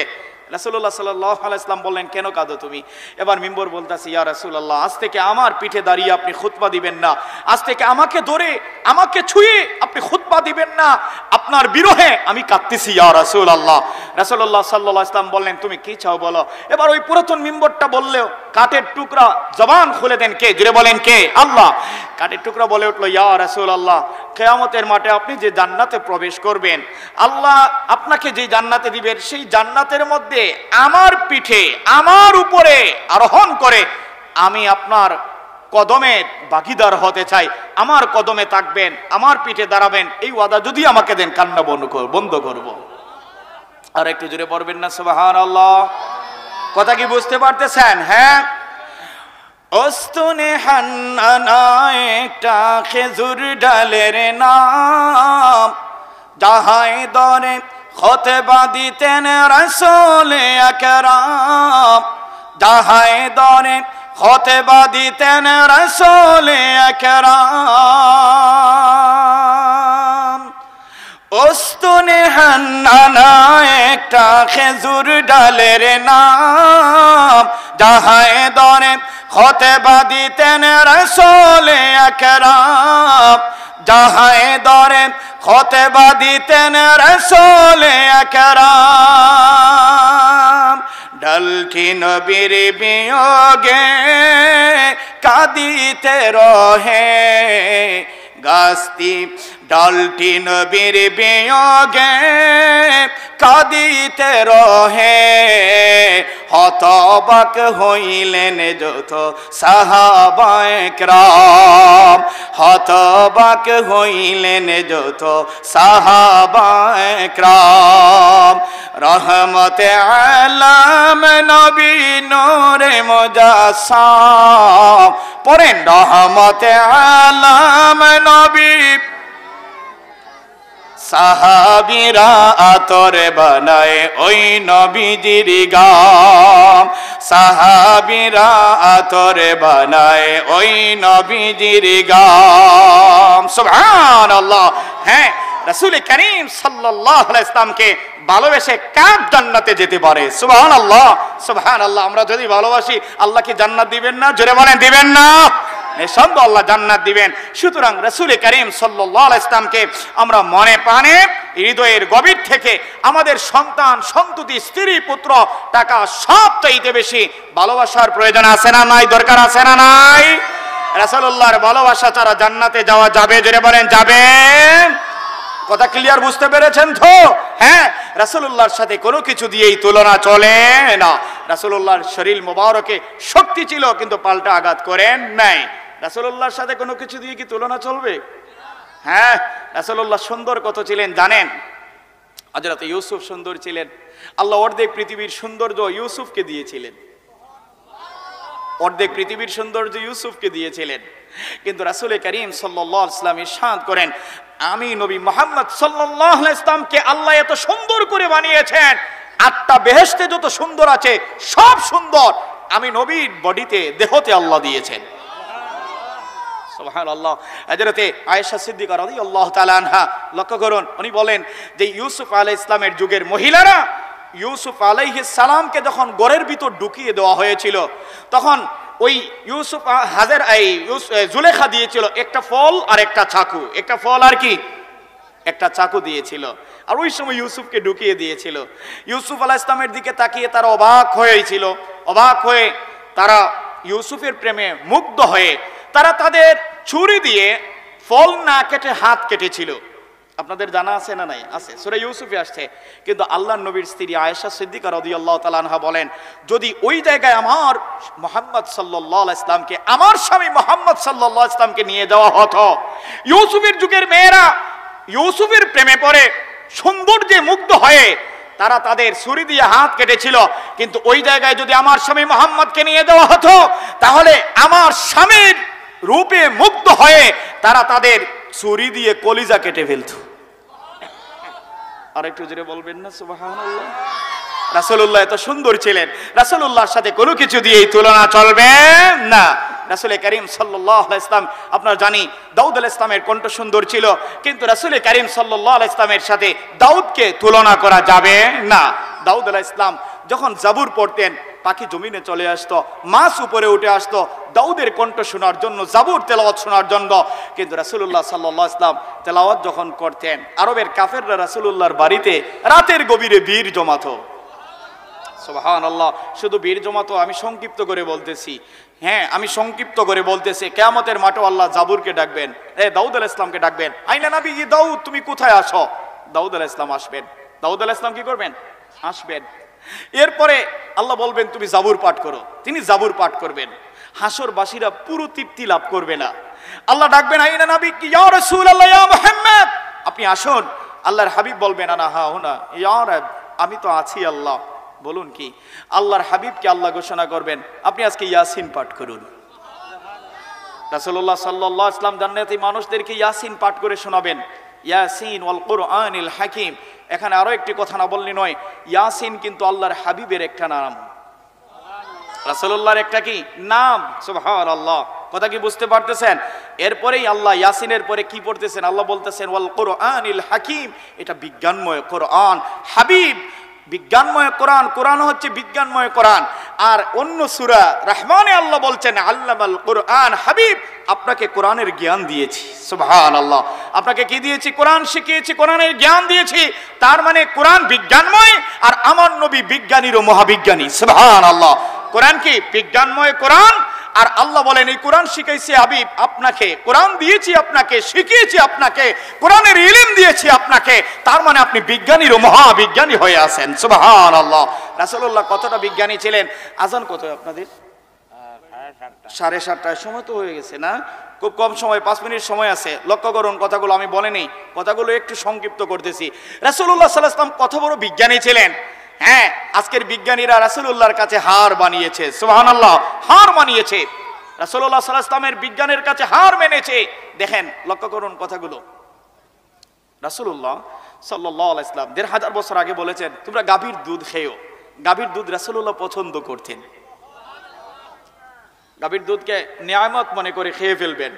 রাসূলুল্লাহ সাল্লাল্লাহু আলাইহি ওয়াসাল্লাম বললেন, কেন কাঁদো তুমি? এবার মিম্বর বলতাছে, ইয়া রাসূলুল্লাহ, আজ থেকে আমার পিঠে দাঁড়িয়ে আপনি খুতবা দিবেন না, আজ থেকে আমাকে ধরে আমাকে ছুঁয়ে আপনি খুতবা দিবেন না, আপনার বিরহে আমি কাঁদতেছি ইয়া রাসূলুল্লাহ। রাসূলুল্লাহ সাল্লাল্লাহু আলাইহি ওয়াসাল্লাম বললেন, তুমি কি চাও বলো। এবার ওই পুরাতন মিম্বরটা বললেও কাঠের টুকরা জবান খুলে দেন কে? জুড়ে বলেন কে? আল্লাহ। কাঠের টুকরা বলে উঠলো, ইয়া রাসূলুল্লাহ, কিয়ামতের মাঠে আপনি যে জান্নাতে প্রবেশ করবেন, আল্লাহ আপনাকে যে জান্নাতে দিবেন, সেই জান্নাতের মধ্যে আমার পিঠে আমার উপরে আরোহণ করে আমি আপনার কদমের ভাগীদার হতে চাই, আমার কদমে থাকবেন, আমার পিঠে দাঁড়াবেন, এই ওয়াদা যদি আমাকে দেন, কান্না বন্ধ করব। আর একটু জোরে পড়বেন না সুবহানাল্লাহ? কথা কি বুঝতে পারতেছেন? হ্যাঁ। অস্তুনে হান্নানা একটা খেজুর ডালের নাম, যাহাই দরে খুতবা দিতেন রাসূল আকরাম যাহায় দরে খুতবা দিতেন রাসূল আকরাম ওস্তুনে হান্নানা একটা খেজুর ডালের নাম যাহায় দরে খুতবা দিতেন রাসূল আকরাম যাহায় দরে খুতবা দিতেন রাসূল আকরাম ডালটি নবীর বিয়োগে কাঁদিতে রহে গাছটি ডালটি নবীর বিয়োগে কাঁদিতে রহে হতবাক হইলেন যত সাহাবায়ে কেরাম হতবাক হইলেন যত সাহাবায়ে কেরাম রহমতে আলম নবী নূরে মুজাসসাম পড়েন রহমতে আলম নবী সাহাবীরা আতর বানায় ওই নবীজির গাম সাহাবীরা আতর বানায় ওই নবীজির গাম সুবহানাল্লাহ। হ্যাঁ, রাসূল করিম সাল্লাল্লাহু আলাইহি ওয়াসাল্লামকে ভালোবেসে কার জান্নাতে যেতে পারে? সুবহানাল্লাহ সুবহানাল্লাহ। আমরা যদি ভালোবাসি আল্লাহ কি জান্নাত দিবেন না? জোরে বলেন দিবেন না? নিঃসন্দেহে আল্লাহ জান্নাত দিবেন। সুতরাং রাসূল করিম সাল্লাল্লাহু আলাইহি ওয়াসাল্লামকে আমরা মনে প্রাণে হৃদয়ের গভীর থেকে আমাদের সন্তান সন্ততি স্ত্রী পুত্র টাকা সব চাইতে বেশি ভালোবাসার প্রয়োজন আছে না নাই? দরকার আছে না নাই? রাসূলুল্লাহর ভালোবাসা ছাড়া জান্নাতে যাওয়া যাবে? জোরে বলেন যাবে? কথা ক্লিয়ার বুঝতে পেরেছেন তো? হ্যাঁ, রাসূলুল্লাহর সাথে কোনো কিছু দিয়েই তুলনা চলে না। রাসূলুল্লাহর শরীর মোবারকে শক্তি ছিল কিন্তু পাল্টা আঘাত করেন নাই। রাসূলুল্লাহর সাথে কোনো কিছু দিয়ে কি তুলনা চলবে? হ্যাঁ, রাসূলুল্লাহ সুন্দর কত ছিলেন জানেন? হযরত ইউসুফ সুন্দর ছিলেন। আল্লাহ অর্ধেক পৃথিবীর সৌন্দর্য ইউসুফকে দিয়েছিলেন, অর্ধেক পৃথিবীর সৌন্দর্য ইউসুফকে দিয়েছিলেন। কিন্তু রাসূল করিম সাল্লাল্লাহু আলাইহি ওয়াসাল্লাম ইরশাদ করেন, আমি নবী মুহাম্মদ সাল্লাল্লাহু আলাইহি ওয়াসাল্লামকে আল্লাহ এত সুন্দর করে বানিয়েছেন, আটটা বেহেশতে যত সুন্দর আছে সব সুন্দর আমি নবীর বডিতে দেহতে আল্লাহ দিয়েছেন। সুবহানাল্লাহ। হযরতে আয়েশা সিদ্দিকা রাদিয়াল্লাহু তাআলা আনহা লক্ষ্য করুন, উনি বলেন যে ইউসুফ আলাইহিস সালামের যুগের মহিলারা ইউসুফ আলাইহিস সালামকে যখন ঘরের ভিতর ঢুকিয়ে দেওয়া হয়েছিল তখন ওই ইউসুফ হাজার জুলেখা দিয়েছিল একটা ফল আর একটা চাকু, একটা ফল আর কি একটা চাকু দিয়েছিল, আর ওই সময় ইউসুফকে ঢুকিয়ে দিয়েছিল। ইউসুফ আলাইহিস সালামের দিকে তাকিয়ে তারা অবাক হয়েছিল, অবাক হয়ে তারা ইউসুফের প্রেমে মুগ্ধ হয়ে তারা তাদের ছুরি দিয়ে ফল না কেটে হাত কেটেছিল। আপনাদের জানা আছে না নাই? আছে, সূরা ইউসুফে আসছে। কিন্তু আল্লাহর নবীর স্ত্রী আয়েশা সিদ্দিকা রাদিয়াল্লাহু তাআলা আনহা বলেন, যদি ওই জায়গায় আমার মুহাম্মদ সাল্লাল্লাহু আলাইহি ওয়াসাল্লামকে, আমার স্বামী মুহাম্মদ সাল্লাল্লাহু আলাইহি ওয়াসাল্লামকে নিয়ে যাওয়া হতো, ইউসুফের যুগের মেয়েরা ইউসুফের প্রেমে পড়ে সৌন্দর্যে মুগ্ধ হয়ে তারা তাদের ছুরি দিয়ে হাত কেটেছিল, কিন্তু ওই জায়গায় যদি আমার স্বামী মুহাম্মদকে নিয়ে যাওয়া হতো তাহলে আমার স্বামীর রূপে মুগ্ধ হয়ে তারা তাদের ছুরি দিয়ে কলিজা কেটে ফেলত। আর একটু জোরে বলবেন না সুবহানাল্লাহ। রাসূলুল্লাহ এত সুন্দর ছিলেন, রাসূলুল্লাহর সাথে কোনো কিছু দিয়েই তুলনা চলবে না। রাসূল করিম সাল্লাল্লাহু আলাইহি ওয়াসাল্লাম, আপনারা জানি দাউদ আলাইহিস সালামের কণ্ঠ সুন্দর ছিল, কিন্তু রাসূল করিম সাল্লাল্লাহু আলাইহি ওয়াসাল্লামের সাথে দাউদকে তুলনা করা যাবে না। দাউদ আলাইহিস সালাম যখন জাবুর পড়তেন পাখি জমিনে চলে আসতো, মাছ উপরে উঠে আসতো দাউদের কণ্ঠ শোনার জন্য, জাবুর তেলাওয়াত শোনার জন্য। কিন্তু রাসূলুল্লাহ সাল্লাল্লাহু আলাইহি ওয়াসাল্লাম তেলাওয়াত যখন করতেন আরবের কাফেররা রাসূলুল্লাহর বাড়িতে রাতের গভীরে ভিড় জমাতো। সুবহানাল্লাহ। শুধু ভিড় জমাতো আমি সংক্ষিপ্ত করে বলতেছি, হ্যাঁ আমি সংক্ষিপ্ত করে বলতেছি, কিয়ামতের মাঠে আল্লাহ জাবুরকে ডাকবেন, দাউদ আলাইহিস সালামকে ডাকবেন, আইনা নবী দাউদ তুমি কোথায় আসো? দাউদ আলাইহিস সালাম আসবেন। দাউদ আলাইহিস সালাম কি করবেন? আসবেন। এরপরে আল্লাহ বলবেন তুমি জাবুর পাঠ করো, তিনি জাবুর পাঠ করবেন। হাসরবাসীরা পুরো তৃপ্তি লাভ করবে না। আল্লাহ ডাকবেন, আইনা নবী ইয়া রাসূলুল্লাহ ইয়া মুহাম্মদ, আপনি আসুন। আল্লাহর হাবিব বলবেন, আনা হা হুনা ইয়া রাব, আমি তো আছি আল্লাহ। বলুন কি? আল্লাহর হাবিবকে আল্লাহ ঘোষণা করবেন, আপনি আজকে ইয়াসিন পাঠ করুন। রাসূলুল্লাহ সাল্লাল্লাহু আলাইহি ওয়াসাল্লাম জান্নাতি মানুষদেরকে ইয়াসিন পাঠ করে শোনাবেন। ইয়াসিন ওয়াল কুরআনিল হাকিম। এখানে আরো একটি কথা না বললে নয়, ইয়াসিন কিন্তু আল্লাহর হাবিবের একটা নাম, রাসূলুল্লাহর একটা কি নাম। সুবহানাল্লাহ, কথা কি বুঝতে পারতেছেন? এরপরেই আল্লাহ ইয়াসিনের পরে কি পড়তেছেন? আল্লাহ বলতেছেন ওয়াল কুরআনিল হাকিম, এটা বিজ্ঞানময় কোরআন। হাবিব বিজ্ঞানময় কোরআন, কোরআন হচ্ছে বিজ্ঞানময় কোরআন। আর অন্য সূরা রহমানে আল্লাহ বলছেন আল্লামাল কোরআন, হাবিব আপনাকে কোরআনের জ্ঞান দিয়েছি। সুবহানাল্লাহ, আপনাকে কি দিয়েছি? কোরআন শিখিয়েছি, কোরআনের জ্ঞান দিয়েছি। তার মানে কোরআন বিজ্ঞানময়, আর আমার নবী বিজ্ঞানীর ও মহাবিজ্ঞানী। সুবহানাল্লাহ, কোরআন কি বিজ্ঞানময় কোরআন। আর আল্লাহ বলেন এই কোরআন শিখাইছি হাবিব আপনাকে, কোরআন দিয়েছি আপনাকে, শিখিয়েছি আপনাকে, কোরআনের ইলম দিয়েছি আপনাকে। তার মানে আপনি বিজ্ঞানীর ও মহাবিজ্ঞানী হয়ে আছেন। সুবহানাল্লাহ, রাসূলুল্লাহ কতটা বিজ্ঞানী ছিলেন। আজান কত আপনাদের? 7:30। সময় তো হয়ে গেছে না? খুব কম সময়, 5 মিনিট সময় আছে। লক্ষ্য করুন কথাগুলো আমি বলিনি, কথাগুলো একটু সংক্ষিপ্ত করতেছি। রাসূলুল্লাহ সাল্লাল্লাহু আলাইহি ওয়াসাল্লাম কত বড় বিজ্ঞানী ছিলেন। হ্যাঁ, আজকের বিজ্ঞানীরা রাসূলুল্লাহর কাছে হার বানিয়েছে। সুবহানাল্লাহ, হার বানিয়েছে, রাসূলুল্লাহ সাল্লাল্লাহু আলাইহি ওয়াসাল্লামের বিজ্ঞানের কাছে হার মেনেছে। দেখেন, লক্ষ্য করুন কথাগুলো। রাসূলুল্লাহ সাল্লাল্লাহু আলাইহি ওয়াসাল্লাম 1500 বছর আগে বলেছেন তোমরা গাভীর দুধ খেও। গাভীর দুধ রাসূলুল্লাহ পছন্দ করতেন। গাভীর দুধকে নিয়ামত মনে করে খেয়ে ফেলবেন।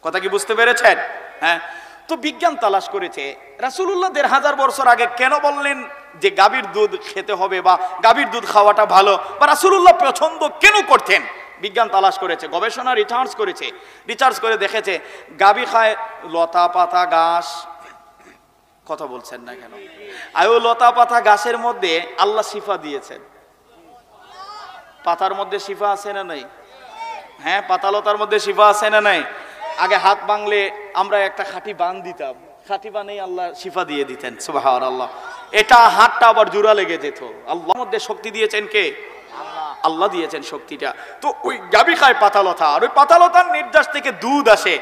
কথা কি বুঝতে পেরেছেন? হ্যাঁ, তো বিজ্ঞান তালাশ করেছে রাসূলুল্লাহ 1500 বছর আগে কেন বললেন যে গাভীর দুধ খেতে হবে বা গাভীর দুধ খাওয়াটা ভালো, বা রাসূলুল্লাহ পছন্দ কেন করতেন। বিজ্ঞান তালাশ করেছে, গবেষণা রিসার্চ করেছে, রিসার্চ করে দেখেছে গাভী খায় লতা পাতা ঘাস। কথা বলছেন না কেন? আয়ো লতা পাতা ঘাসের মধ্যে আল্লাহ শিফা দিয়েছেন। পাতার মধ্যে শিফা আছে না নাই? হ্যাঁ, পাতালতার মধ্যে শিফা আছে না নাই? আগে হাত ভাঙলে আমরা একটা খাঁটি বান দিতাম, খাঁটি বানেই আল্লাহ শিফা দিয়ে দিতেন। সুবহানাল্লাহ, এটা হাতটা আবার জোড়া লেগে যেত। আল্লাহর মধ্যে শক্তি দিয়েছেন কে? আল্লাহ দিয়েছেন শক্তিটা। তো ওই গাভী খায় পাতালতা, আর ওই পাতালতার নির্যাস থেকে দুধ আসে,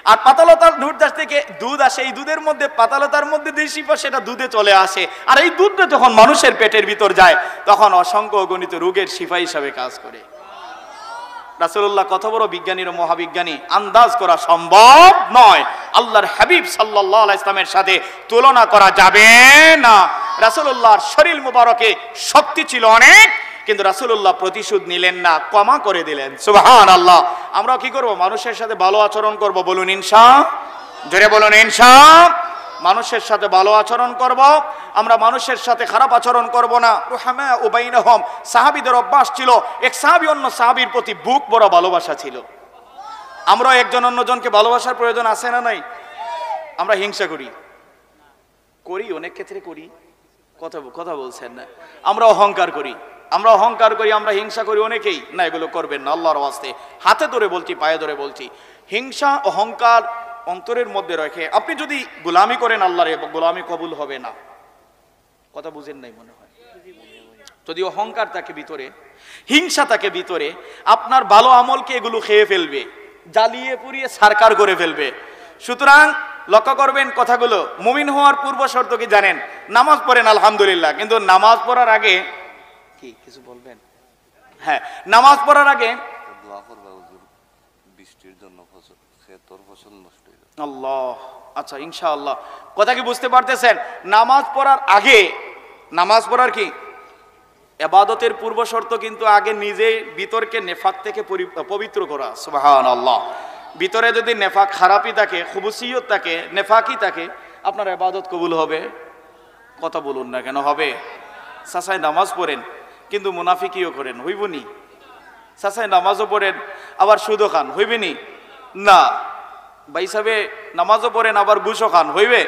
আর পাতালতার নির্যাস থেকে দুধ আসে। এই দুধের মধ্যে, পাতালতার মধ্যে যে শিফা সেটা দুধে চলে আসে। আর এই দুধটা যখন মানুষের পেটের ভিতর যায় তখন অসংখ্য অগণিত রোগের শিফা হিসাবে কাজ করে। রাসূলুল্লাহ কত বড় বিজ্ঞানীর ও মহাবিজ্ঞানী, আন্দাজ করা সম্ভব নয়। আল্লাহর হাবিব সাল্লাল্লাহু আলাইহি ওয়াসাল্লামের সাথে তুলনা করা যাবে না। রাসূলুল্লাহর শরীর মুবারকে শক্তি ছিল অনেক, কিন্তু রাসূলুল্লাহ প্রতিশোধ নিলেন না, ক্ষমা করে দিলেন। সুবহানাল্লাহ, আমরা কি করব? মানুষের সাথে ভালো আচরণ করব। বলুন ইনশাআল্লাহ, জোরে বলুন ইনশাআল্লাহ। মানুষের সাথে ভালো আচরণ করব, আমরা মানুষের সাথে খারাপ আচরণ করব না। রুহামা ও বাইনহুম, সাহাবীদের অভ্যাস ছিল এক সাহাবী অন্য সাহাবীর প্রতি বুক বড় ভালোবাসা ছিল। আমরা একজন অন্যজনকে ভালোবাসার প্রয়োজন আছে না নাই? আমরা হিংসা করি, অনেক ক্ষেত্রে করি। কথা বলছেন না? আমরা অহংকার করি, আমরা হিংসা করি অনেকেই। না, এগুলো করবেন না আল্লাহর ওয়াস্তে। হাতে ধরে বলছি, পায়ে ধরে বলছি, হিংসা অহংকার অন্তরের মধ্যে রেখে আপনি যদি গোলামি করেন আল্লাহর গোলামি কবুল হবে না। কথা বুঝেন নাই মনে হয়? যদি অহংকার থাকে ভিতরে, হিংসা থাকে ভিতরে, আপনার ভালো আমলকে এগুলো খেয়ে ফেলবে, জ্বালিয়ে পুড়িয়ে সারকার করে ফেলবে। সুতরাং লক্ষ্য করবেন কথাগুলো। মুমিন হওয়ার পূর্ব শর্ত কি জানেন? নামাজ পড়েন আলহামদুলিল্লাহ, কিন্তু নামাজ পড়ার আগে কি কিছু বলবেন? হ্যাঁ, নামাজ পড়ার আগে বৃষ্টির জন্য ফসল নষ্ট হয়ে যায়। আল্লাহ, আচ্ছা ইনশাআল্লাহ, কথা কি বুঝতে পারতেছেন? নামাজ পড়ার আগে, নামাজ পড়ার কি ইবাদতের পূর্ব শর্ত কিন্তু আগে নিজে ভিতরকে নেফাক থেকে পবিত্র করা। সুবহানাল্লাহ, ভিতরে যদি নেফাক খারাপই থাকে, খুবুসিয়ত থাকে, নেফাকি থাকে, আপনার ইবাদত কবুল হবে? কথা বলুন না কেন? হবে। সাসায় নামাজ পড়েন কিন্তু মুনাফিকিও করেন, হইবনি? সাসায় নামাজও পড়েন আবার সুদও খান, হইবেনি? না। ভাই সাহেবে নামাজও পড়েন আবার ঘুষও খান, হইবে?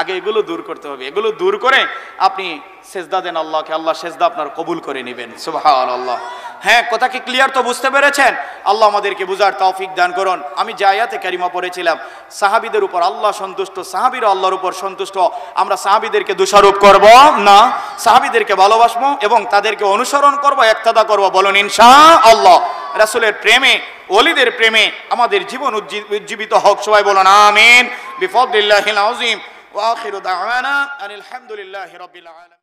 আগে এগুলো দূর করতে হবে। এগুলো দূর করে আপনি সেজদা দেন আল্লাহকে, আল্লাহ সেজদা আপনার কবুল করে নেবেন। সুবহানাল্লাহ। হ্যাঁ, কথা কি ক্লিয়ার তো বুঝতে পেরেছেন? আল্লাহ আমাদেরকে বুঝার তৌফিক দান করুন। আমি যে আয়াতে কারিমা পড়েছিলাম, সাহাবীদের উপর আল্লাহ সন্তুষ্ট, সাহাবীরা আল্লাহর উপর সন্তুষ্ট। আমরা সাহাবীদেরকে দোষারোপ করব না, সাহাবীদেরকে ভালোবাসবো এবং তাদেরকে অনুসরণ করব, ইক্তেদা করব। বলুন ইনশাআল্লাহ। রাসূলের প্রেমে, ওলিদের প্রেমে আমাদের জীবন উজ্জীবিত হোক। সবাই বলুন আমিন। বিফদলিল্লাহিল আযীম ওয়া আখিরু দাওয়ানা আলহামদুলিল্লাহি রাব্বিল আলামিন।